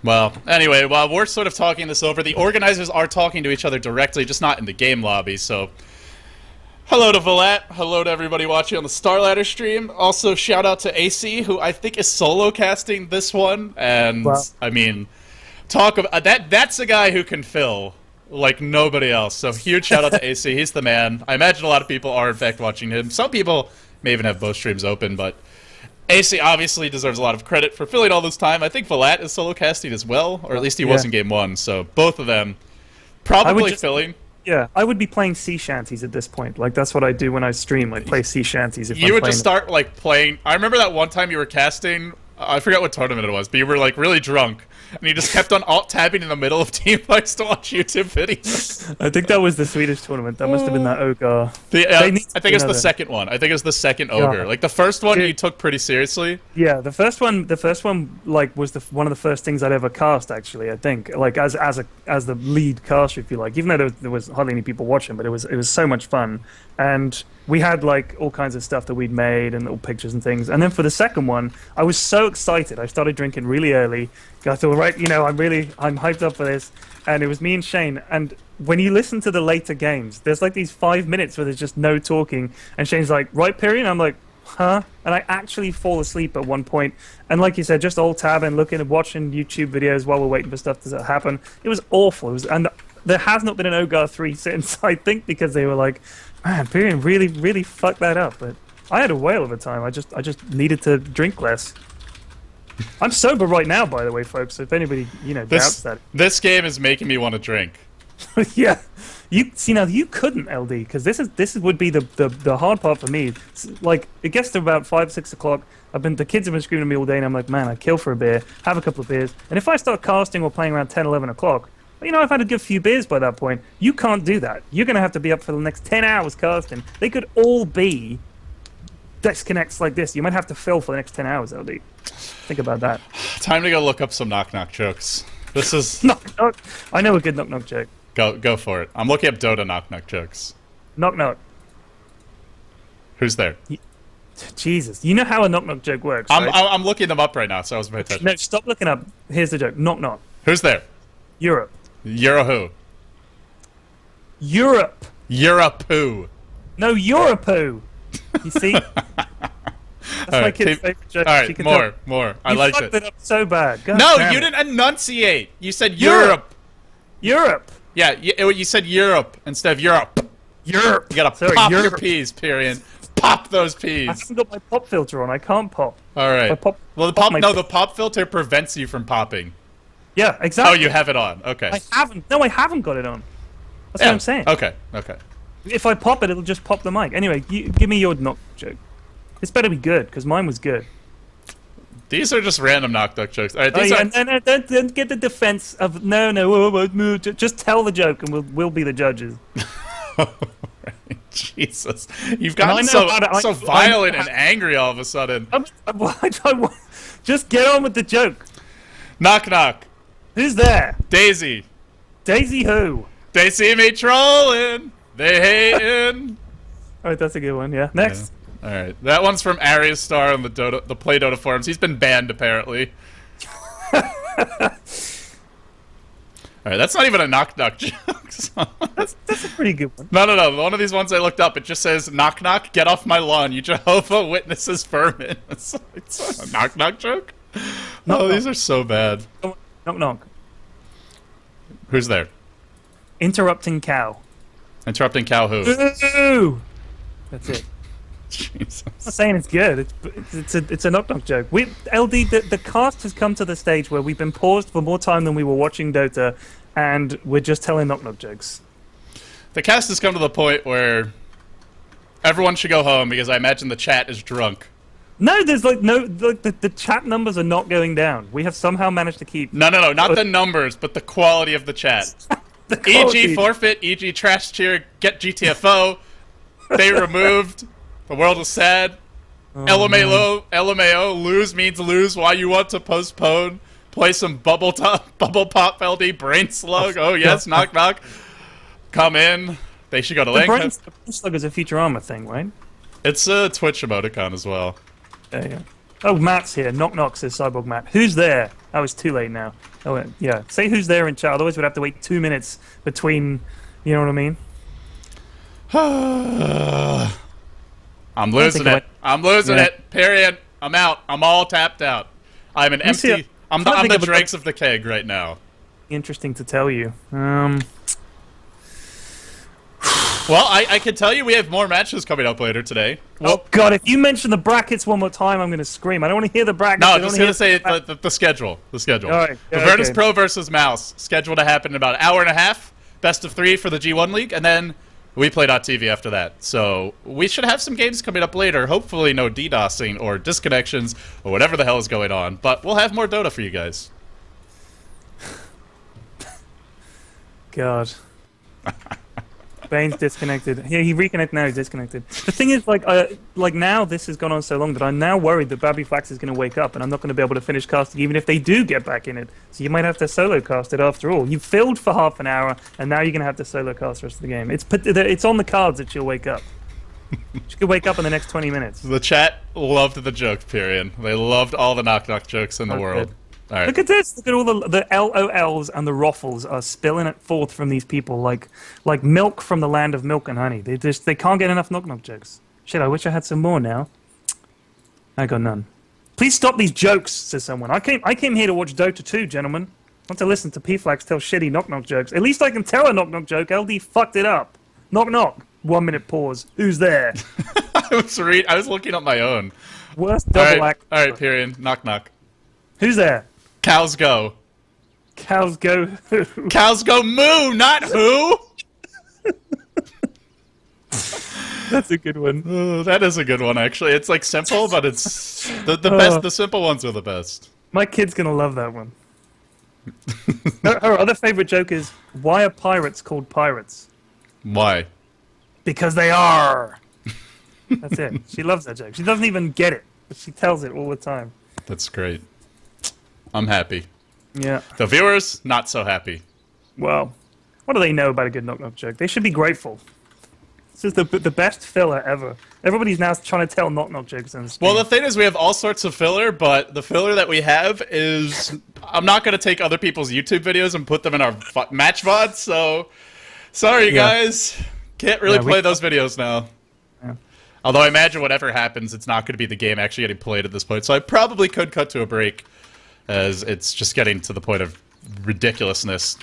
Well, anyway, while we're sort of talking this over, the organizers are talking to each other directly, just not in the game lobby, so hello to Villat, hello to everybody watching on the Starladder stream. Also, shout out to AC, who I think is solo casting this one, and I mean, talk about that's a guy who can fill like nobody else. So huge shout out to AC. He's the man. I imagine a lot of people are in fact watching him. Some people may even have both streams open, but AC obviously deserves a lot of credit for filling all this time. I think Villat is solo casting as well, or at least he was in game 1. So both of them probably filling. Yeah, I would be playing sea shanties at this point. Like, that's what I do when I stream. Like, play sea shanties. If you would just start like playing. I remember that one time you were casting. I forgot what tournament it was, but you were like really drunk, and you just kept on alt-tabbing in the middle of team fights to watch YouTube videos. I think that was the Swedish tournament. That must have been that Ogre. I think it's the second one. I think it was the second Ogre. Like, the first one you took pretty seriously. Yeah, the first one like was one of the first things I'd ever cast, actually. I think, like, as the lead caster, if you like, even though there was hardly any people watching, but it was so much fun. And we had, like, all kinds of stuff that we'd made and little pictures and things. And then for the second one, I was so excited. I started drinking really early. I thought, right, I'm hyped up for this. And it was me and Shane. And when you listen to the later games, there's like these 5 minutes where there's just no talking. And Shane's like, right, period? I'm like, huh? And I actually fall asleep at one point. And like you said, just alt tab and looking and watching YouTube videos while we're waiting for stuff to happen. It was awful. And there has not been an OGAR 3 since, I think, because they were like, man, Pyrian really, really fucked that up. But I had a whale of a time. I just needed to drink less. I'm sober right now, by the way, folks. If anybody, doubts that. This game is making me want to drink. Yeah. You see now you couldn't LD because this would be the hard part for me. It's like it gets to about 5-6 o'clock. The kids have been screaming at me all day, and I'm like, man, I'd kill for a beer, have a couple of beers, and if I start casting or playing around 10, 11 o'clock, you know, I've had a good few beers by that point. You can't do that. You're gonna have to be up for the next 10 hours casting. They could all be disconnects like this. You might have to fill for the next 10 hours, LD. Think about that. Time to go look up some knock-knock jokes. This is... Knock-knock. I know a good knock-knock joke. Go for it. I'm looking up Dota knock-knock jokes. Knock-knock. Who's there? Jesus. You know how a knock-knock joke works, right? I'm looking them up right now, so I was paying attention. No, stop looking up. Here's the joke. Knock-knock. Who's there? Europe. Euro who? Europe. Europe who? No, Europe who. You see? That's my kid's favorite joke. All right, more. I liked it. You fucked it up so bad. God no, damn you it. didn't enunciate. You said Europe. Europe. Yeah, you said Europe instead of Europe. Europe. You gotta pop your peas, Pyrian. Pop those peas. I haven't got my pop filter on. I can't pop. All right. Well, the pop filter prevents you from popping. Yeah, exactly. Oh, you have it on. Okay. I haven't. No, I haven't got it on. That's what I'm saying. Okay. If I pop it, it'll just pop the mic. Anyway, give me your knock joke. This better be good, because mine was good. These are just random knock-knock jokes. All right, no, don't get the defense of no. Just tell the joke, and we'll be the judges. Jesus, you've gotten so violent and angry all of a sudden. Just get on with the joke. Knock knock. Who's there? Daisy. Daisy who? They see me trolling. They hating. All right, that's a good one. Yeah. Next. Yeah. All right, that one's from Arius Star on the Play Dota forums. He's been banned apparently. All right, that's not even a knock knock joke. That's a pretty good one. No. One of these ones I looked up, it just says knock knock, get off my lawn, you Jehovah Witnesses vermin. It's a knock knock joke. No, these are so bad. Knock knock. Who's there? Interrupting cow. Interrupting cow who? Ooh! That's it. Jesus. I'm not saying it's good. It's a knock knock joke. LD, the cast has come to the stage where we've been paused for more time than we were watching Dota, and we're just telling knock knock jokes. The cast has come to the point where everyone should go home because I imagine the chat is drunk. No, there's the chat numbers are not going down. We have somehow managed to keep... No, not the numbers, but the quality of the chat. E.g. forfeit, E.g. trash cheer, get GTFO, they removed, the world is sad, LMAO, lose means lose, why you want to postpone, play some bubble pop LD, brain slug, oh yes, knock knock, come in, they should go to link. Brain slug is a Futurama thing, right? It's a Twitch emoticon as well. Yeah. Oh, Matt's here. Knock knock, says Cyborg Matt. Who's there? Oh, it's too late now. Oh, yeah. Say who's there in chat. Otherwise, we'd have to wait 2 minutes between. You know what I mean? I'm losing it. I'm losing it. Period. I'm out. I'm all tapped out. I'm an empty. I'm the dregs of the keg right now. Interesting to tell you. Well, I can tell you we have more matches coming up later today. Oh, God, if you mention the brackets one more time, I'm going to scream. I don't want to hear the brackets. No, I'm just going to say the schedule. The schedule. All right. The Virtus Pro versus Mouse. Scheduled to happen in about an hour and a half. Best of 3 for the G1 League. And then we play.tv after that. So we should have some games coming up later. Hopefully no DDoSing or disconnections or whatever the hell is going on. But we'll have more Dota for you guys. God. Bane's disconnected. Yeah, he reconnected now. He's disconnected. The thing is, like now this has gone on so long that I'm now worried that Babby Flax is going to wake up and I'm not going to be able to finish casting even if they do get back in it. So you might have to solo cast it after all. You filled for half an hour and now you're going to have to solo cast the rest of the game. It's on the cards that she'll wake up. She could wake up in the next 20 minutes. The chat loved the joke, period. They loved all the knock-knock jokes in the world. Good. All right. Look at this! Look at all the LOLs and the ruffles are spilling it forth from these people like milk from the land of milk and honey. They can't get enough knock knock jokes. Shit! I wish I had some more now. I got none. Please stop these jokes, says someone. I came here to watch Dota 2, gentlemen. I want to listen to P-Flax tell shitty knock knock jokes. At least I can tell a knock knock joke. LD fucked it up. Knock knock. 1 minute pause. Who's there? I was looking up my own. Worst double act. All right, period. Knock knock. Who's there? Cows go. Cows go who? Cows go moo, not who. That's a good one. That is a good one, actually. It's like simple, but it's the best. The simple ones are the best. My kid's gonna love that one. Her other favorite joke is, why are pirates called pirates? Why? Because they are. That's it. She loves that joke. She doesn't even get it, but she tells it all the time. That's great. I'm happy. Yeah. The viewers, not so happy. Well, what do they know about a good knock-knock joke? They should be grateful. This is the best filler ever. Everybody's now trying to tell knock-knock jokes on the stream. Well, the thing is, we have all sorts of filler, but the filler that we have is... I'm not going to take other people's YouTube videos and put them in our match VODs, so... Sorry, guys. Can't really play those videos now. Yeah. Although I imagine whatever happens, it's not going to be the game actually getting played at this point, so I probably could cut to a break, as it's just getting to the point of ridiculousness.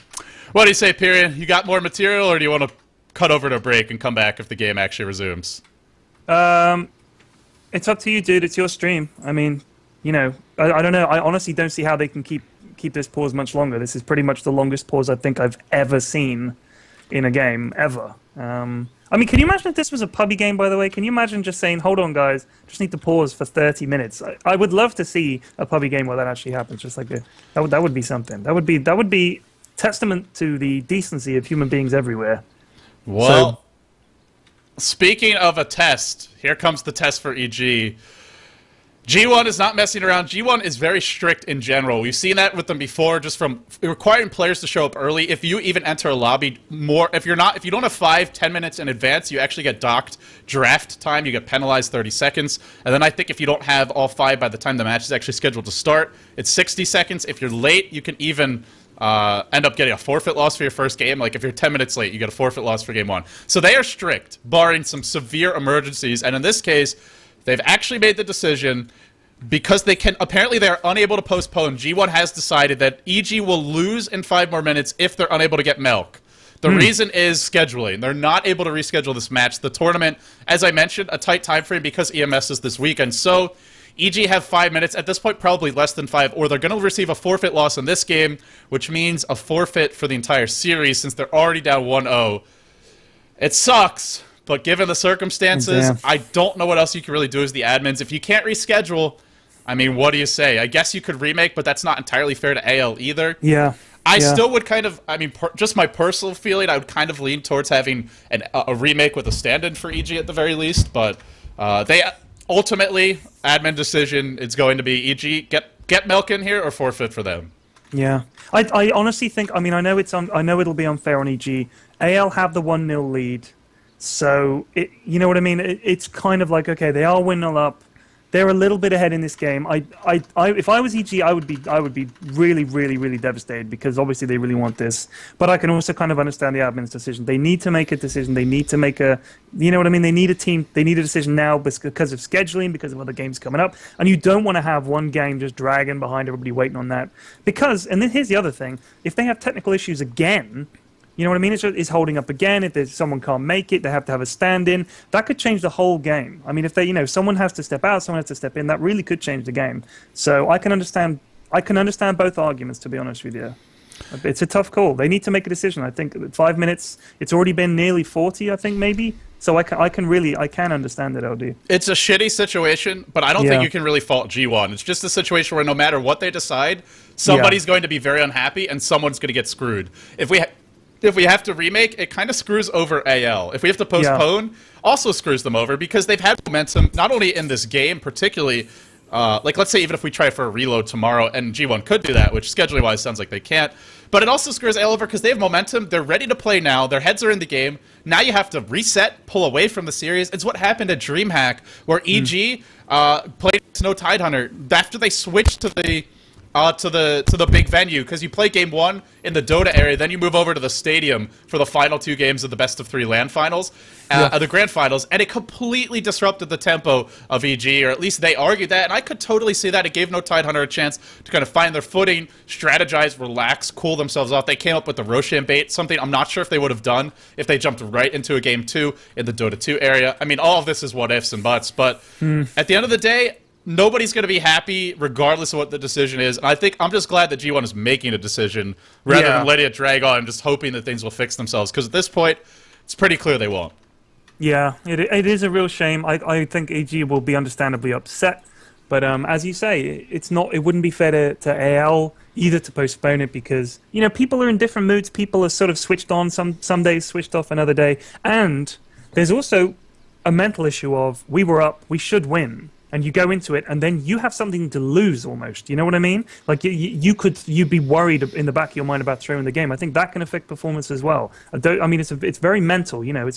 What do you say, Pyrian? You got more material, or do you want to cut over to a break and come back if the game actually resumes? It's up to you, dude. It's your stream. I mean, you know, I don't know. I honestly don't see how they can keep this pause much longer. This is pretty much the longest pause I think I've ever seen in a game, ever. I mean, can you imagine if this was a pubby game, by the way? Can you imagine just saying, hold on, guys, just need to pause for 30 minutes? I would love to see a pubby game where that actually happens. Just like that would be something. That would be testament to the decency of human beings everywhere. Well, speaking of a test, here comes the test for EG. G-1 is not messing around. G-1 is very strict in general. We've seen that with them before, just from requiring players to show up early. If you even enter a lobby if you don't have 5-10 minutes in advance, you actually get docked draft time. You get penalized 30 seconds. And then I think if you don't have all 5 by the time the match is actually scheduled to start, it's 60 seconds. If you're late, you can even end up getting a forfeit loss for your first game. Like, if you're 10 minutes late, you get a forfeit loss for game 1. So they are strict, barring some severe emergencies. And in this case, they've actually made the decision, because apparently they're unable to postpone. G1 has decided that EG will lose in 5 more minutes if they're unable to get milk. The reason is scheduling. They're not able to reschedule this match. The tournament, as I mentioned, a tight time frame because EMS is this weekend. So EG have 5 minutes, at this point probably less than 5, or they're going to receive a forfeit loss in this game, which means a forfeit for the entire series since they're already down 1-0. It sucks, but given the circumstances, I don't know what else you can really do as the admins. If you can't reschedule, I mean, what do you say? I guess you could remake, but that's not entirely fair to AL either. Yeah. I still would kind of, I mean, just my personal feeling, I would kind of lean towards having a remake with a stand-in for EG at the very least, but they... Ultimately, admin decision, it's going to be EG, get milk in here or forfeit for them. Yeah. I honestly think, I mean, I know it'll be unfair on EG. AL have the 1-0 lead. So, you know what I mean? It's kind of like, okay, they are 1-0 up. They're a little bit ahead in this game. If I was EG, I would be really, really, really devastated, because obviously they really want this. But I can also kind of understand the admin's decision. They need to make a decision. They need to make a, you know what I mean? They need a team. They need a decision now because of scheduling, because of other games coming up. And you don't want to have one game just dragging behind everybody waiting on that. Because, and then here's the other thing, if they have technical issues again, you know what I mean? It's holding up again. If someone can't make it, they have to have a stand-in. That could change the whole game. I mean, if they, someone has to step out, someone has to step in, that really could change the game. So I can understand both arguments, to be honest with you. It's a tough call. They need to make a decision. I think 5 minutes. It's already been nearly 40, I think, maybe. So I can understand it, LD. It's a shitty situation, but I don't think you can really fault G1. It's just a situation where no matter what they decide, somebody's going to be very unhappy and someone's going to get screwed. If we have to remake, it kind of screws over AL. If we have to postpone, also screws them over, because they've had momentum, not only in this game particularly, like let's say even if we try for a reload tomorrow, and G1 could do that, which scheduling-wise sounds like they can't, but it also screws AL over because they have momentum, they're ready to play now, their heads are in the game, now you have to reset, pull away from the series. It's what happened at DreamHack, where EG played Snow Tidehunter after they switched to the big venue, because you play game 1 in the Dota area, then you move over to the stadium for the final 2 games of the best of 3 LAN finals, the grand finals, and it completely disrupted the tempo of EG, or at least they argued that, and I could totally see that. It gave No Tidehunter a chance to kind of find their footing, strategize, relax, cool themselves off. They came up with the Roshan bait, something I'm not sure if they would have done if they jumped right into a game 2 in the Dota 2 area. I mean, all of this is what ifs and buts, but at the end of the day, nobody's going to be happy regardless of what the decision is. And I think I'm just glad that G1 is making a decision rather than letting it drag on and just hoping that things will fix themselves. Because at this point, it's pretty clear they won't. Yeah, it is a real shame. I think EG will be understandably upset. But as you say, it wouldn't be fair to AL either to postpone it because, you know, people are in different moods. People are sort of switched on some days, switched off another day. And there's also a mental issue of we were up, we should win. And you go into it, and then you have something to lose almost. You know what I mean? Like you'd be worried in the back of your mind about throwing the game. I think that can affect performance as well. I mean, it's very mental. You know,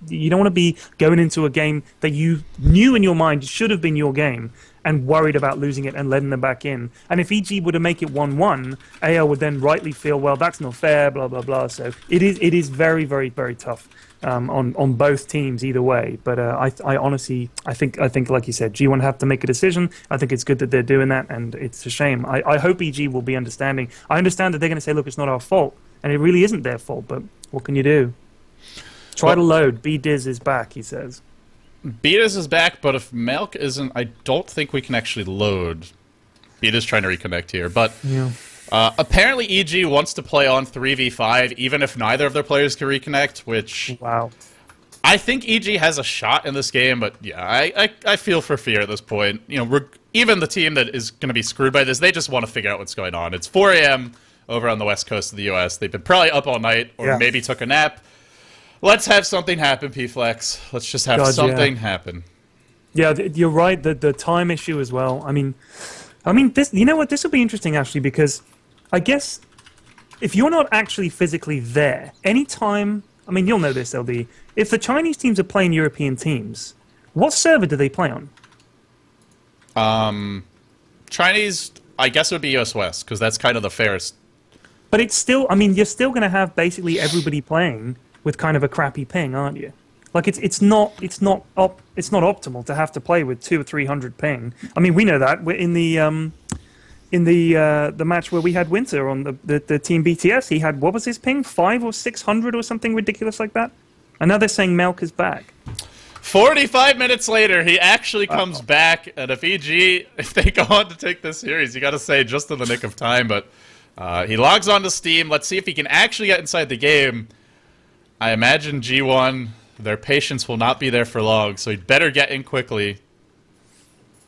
you don't want to be going into a game that you knew in your mind should have been your game, and worried about losing it and letting them back in. And if EG were to make it 1-1, AL would then rightly feel, well, that's not fair, blah blah blah. So it is very very very tough. On both teams either way, but I honestly think like you said, G1 have to make a decision. I think it's good that they're doing that, and it's a shame. I hope EG will be understanding. I understand that they're going to say, look, it's not our fault, and it really isn't their fault, but what can you do? Try to load. B-Diz is back, he says. B-Diz is back, but if Malk isn't, I don't think we can actually load. B-Diz trying to reconnect here, but yeah. Apparently EG wants to play on 3v5 even if neither of their players can reconnect, which wow. I think EG has a shot in this game, but yeah, I feel for fear at this point. You know, even the team that is going to be screwed by this, they just want to figure out what's going on. It's 4 a.m. over on the west coast of the US. They've been probably up all night or maybe took a nap. Let's have something happen, P-Flex. Let's just have something happen. Yeah, you're right. The time issue as well. I mean, this. You know what? This will be interesting actually because I guess if you're not actually physically there, anytime. I mean, you'll know this, LD. If the Chinese teams are playing European teams, what server do they play on? Chinese, I guess it would be US West because that's kind of the fairest. But it's still. I mean, you're still going to have basically everybody playing with kind of a crappy ping, aren't you? Like it's not optimal to have to play with 200 or 300 ping. I mean, we know that we're in the match where we had Winter on the team BTS. He had, what was his ping, 500 or 600 or something ridiculous like that. And now they're saying Melk is back. 45 minutes later, he actually comes back, and if they go on to take this series, you got to say just in the nick of time. But he logs onto Steam. Let's see if he can actually get inside the game. I imagine G1, their patience will not be there for long, so he'd better get in quickly.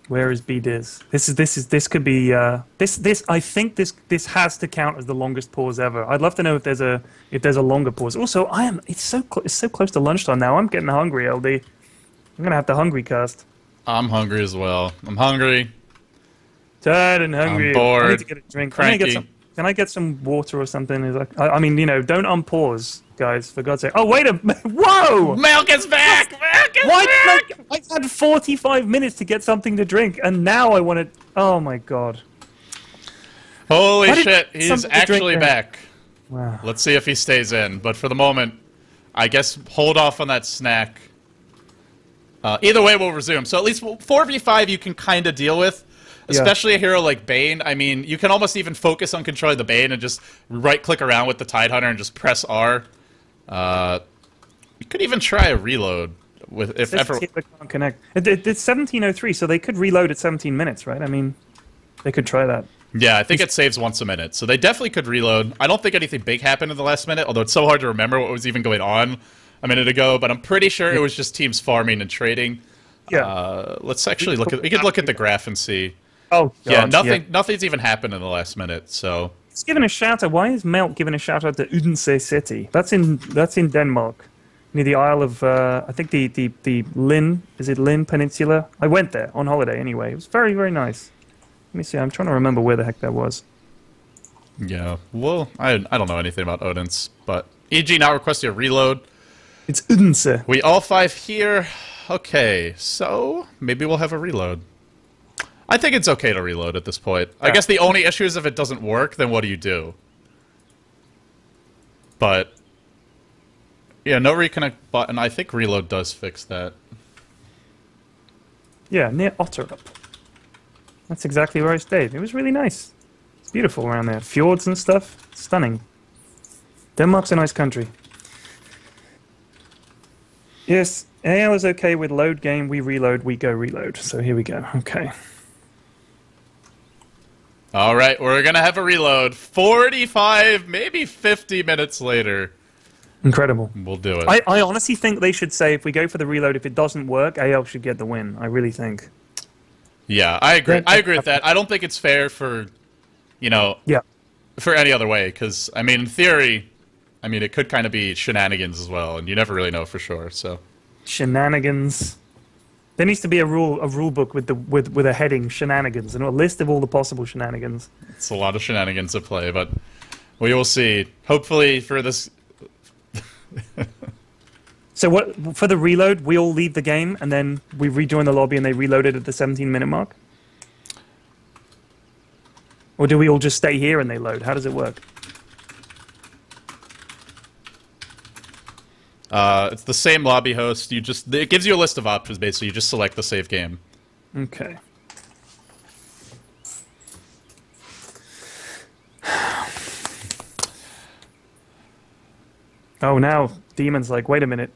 Where is B-Diz? This could be I think this has to count as the longest pause ever. I'd love to know if there's a longer pause. Also, it's so close to lunchtime now. I'm getting hungry, LD. I'm gonna have to hungry cast. I'm hungry as well. I'm hungry. Tired and hungry. I'm bored. I need to get a drink. Cranky. Can I get some water or something? I mean, you know, don't unpause, guys, for God's sake. Oh, wait a minute. Whoa! Milk is back! Milk is back! I had 45 minutes to get something to drink, and now I want to... Oh, my God. Holy shit, he's actually back. Wow. Let's see if he stays in. But for the moment, I guess hold off on that snack. Either way, we'll resume. So at least 4v5 you can kind of deal with. Especially a hero like Bane. I mean, you can almost even focus on controlling the Bane and just right-click around with the Tidehunter and just press R. You could even try a reload if ever. Can't connect. It's 17:03, so they could reload at 17 minutes, right? I mean, they could try that. Yeah, I think it saves once a minute, so they definitely could reload. I don't think anything big happened in the last minute, although it's so hard to remember what was even going on a minute ago. But I'm pretty sure it was just teams farming and trading. Yeah. Let's actually look at. We could look at the graph and see. Oh, God, yeah, nothing's even happened in the last minute, so... He's giving a shout-out. Why is Melk giving a shout-out to Odense City? That's in Denmark, near the Isle of, I think the Lyn, is it Lyn Peninsula? I went there on holiday anyway. It was very, very nice. Let me see, I'm trying to remember where the heck that was. Yeah, well, I don't know anything about Odense, but EG now requesting a reload. It's Odense. We all 5 here. Okay, so maybe we'll have a reload. I think it's okay to reload at this point. Yeah. I guess the only issue is if it doesn't work, then what do you do? But, yeah, no reconnect button. I think reload does fix that. Yeah, near Otterup. That's exactly where I stayed. It was really nice. It's beautiful around there. Fjords and stuff. Stunning. Denmark's a nice country. Yes, AL is okay with load game. We reload, we go reload. So here we go. Okay. All right, we're going to have a reload 45, maybe 50 minutes later. Incredible. We'll do it. I honestly think they should say if we go for the reload, if it doesn't work, AL should get the win. I really think. Yeah, I agree. I agree with that. I don't think it's fair for, you know, for any other way. Because, I mean, in theory, I mean, it could kind of be shenanigans as well. And you never really know for sure, so. Shenanigans. There needs to be a rule book with a heading, shenanigans, and a list of all the possible shenanigans. It's a lot of shenanigans at play, but we will see. Hopefully for this... So what for the reload? We all leave the game and then we rejoin the lobby and they reload it at the 17-minute mark, or do we all just stay here and they load? How does it work? It's the same lobby host. It gives you a list of options. Basically, you just select the save game. Okay. Oh, now Demon's like, wait a minute.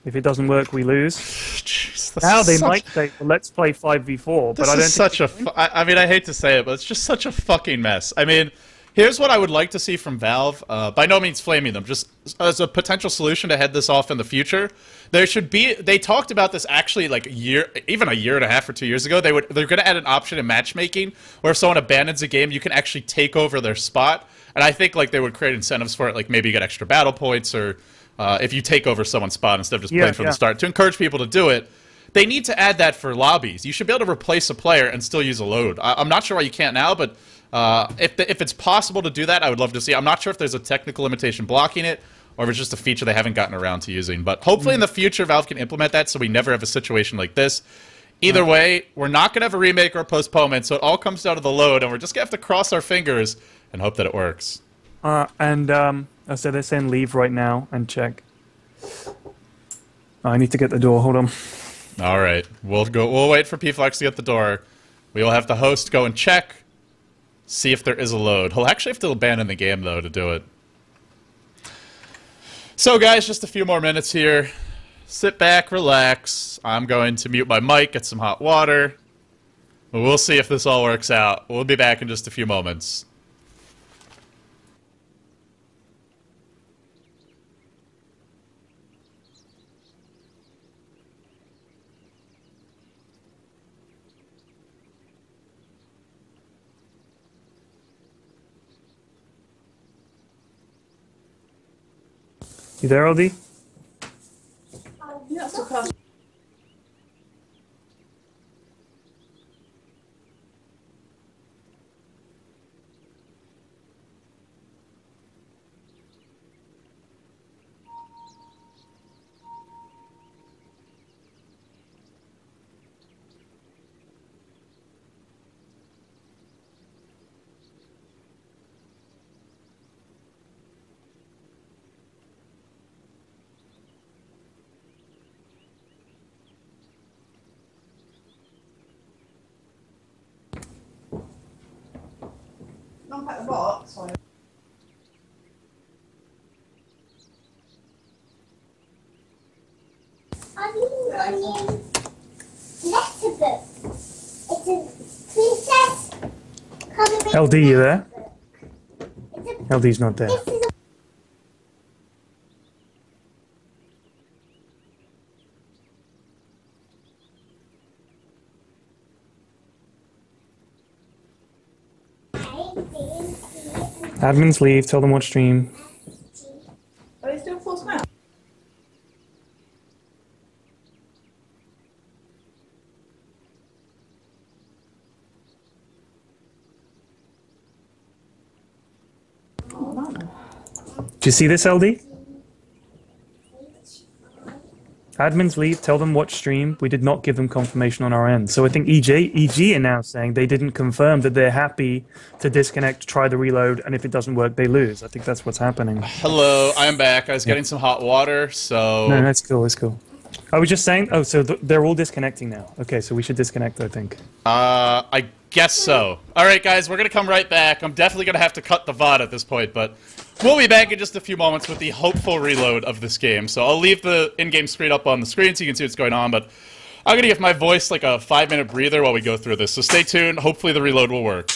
If it doesn't work, we lose. Jeez, now they might say, well, let's play 5v4, but I don't think... I mean, I hate to say it, but it's just such a fucking mess. I mean, here's what I would like to see from Valve. By no means flaming them, just as a potential solution to head this off in the future. There should be... They talked about this actually like even a year and a half or 2 years ago. They're going to add an option in matchmaking where if someone abandons a game, you can actually take over their spot. And I think like they would create incentives for it, like maybe you get extra battle points, or if you take over someone's spot instead of just playing from the start, to encourage people to do it. They need to add that for lobbies. You should be able to replace a player and still use a load. I'm not sure why you can't now, but if it's possible to do that, I would love to see. I'm not sure if there's a technical limitation blocking it, or if it's just a feature they haven't gotten around to using. But hopefully in the future, Valve can implement that so we never have a situation like this. Either way, we're not going to have a remake or a postponement, so it all comes down to the load, and we're just going to have to cross our fingers and hope that it works. So they're saying leave right now and check. I need to get the door. Hold on. All right, we'll wait for P-Flex to get the door. We will have the host go and check, see if there is a load. He'll actually have to abandon the game though to do it. So guys, just a few more minutes here. Sit back, relax. I'm going to mute my mic, get some hot water. We'll see if this all works out. We'll be back in just a few moments. You there, LD? Yeah, so close. Unpack the box. Sorry. I'm letter book. It's a princess coloring. LD, you there? LD's not there. This is Admins leave, tell them what stream. Are they still full smell? Do you see this, LD? Admins leave, tell them watch stream. We did not give them confirmation on our end. So I think EG are now saying they didn't confirm that they're happy to disconnect, try the reload, and if it doesn't work, they lose. I think that's what's happening. Hello, I'm back. I was getting some hot water, so... No, that's cool, that's cool. I was just saying, oh, so they're all disconnecting now. Okay, so we should disconnect, I think. I guess so. Alright, guys, we're gonna come right back. I'm definitely gonna have to cut the VOD at this point, but... We'll be back in just a few moments with the hopeful reload of this game. So I'll leave the in-game screen up on the screen so you can see what's going on, but I'm going to give my voice like a 5-minute breather while we go through this. So stay tuned. Hopefully the reload will work.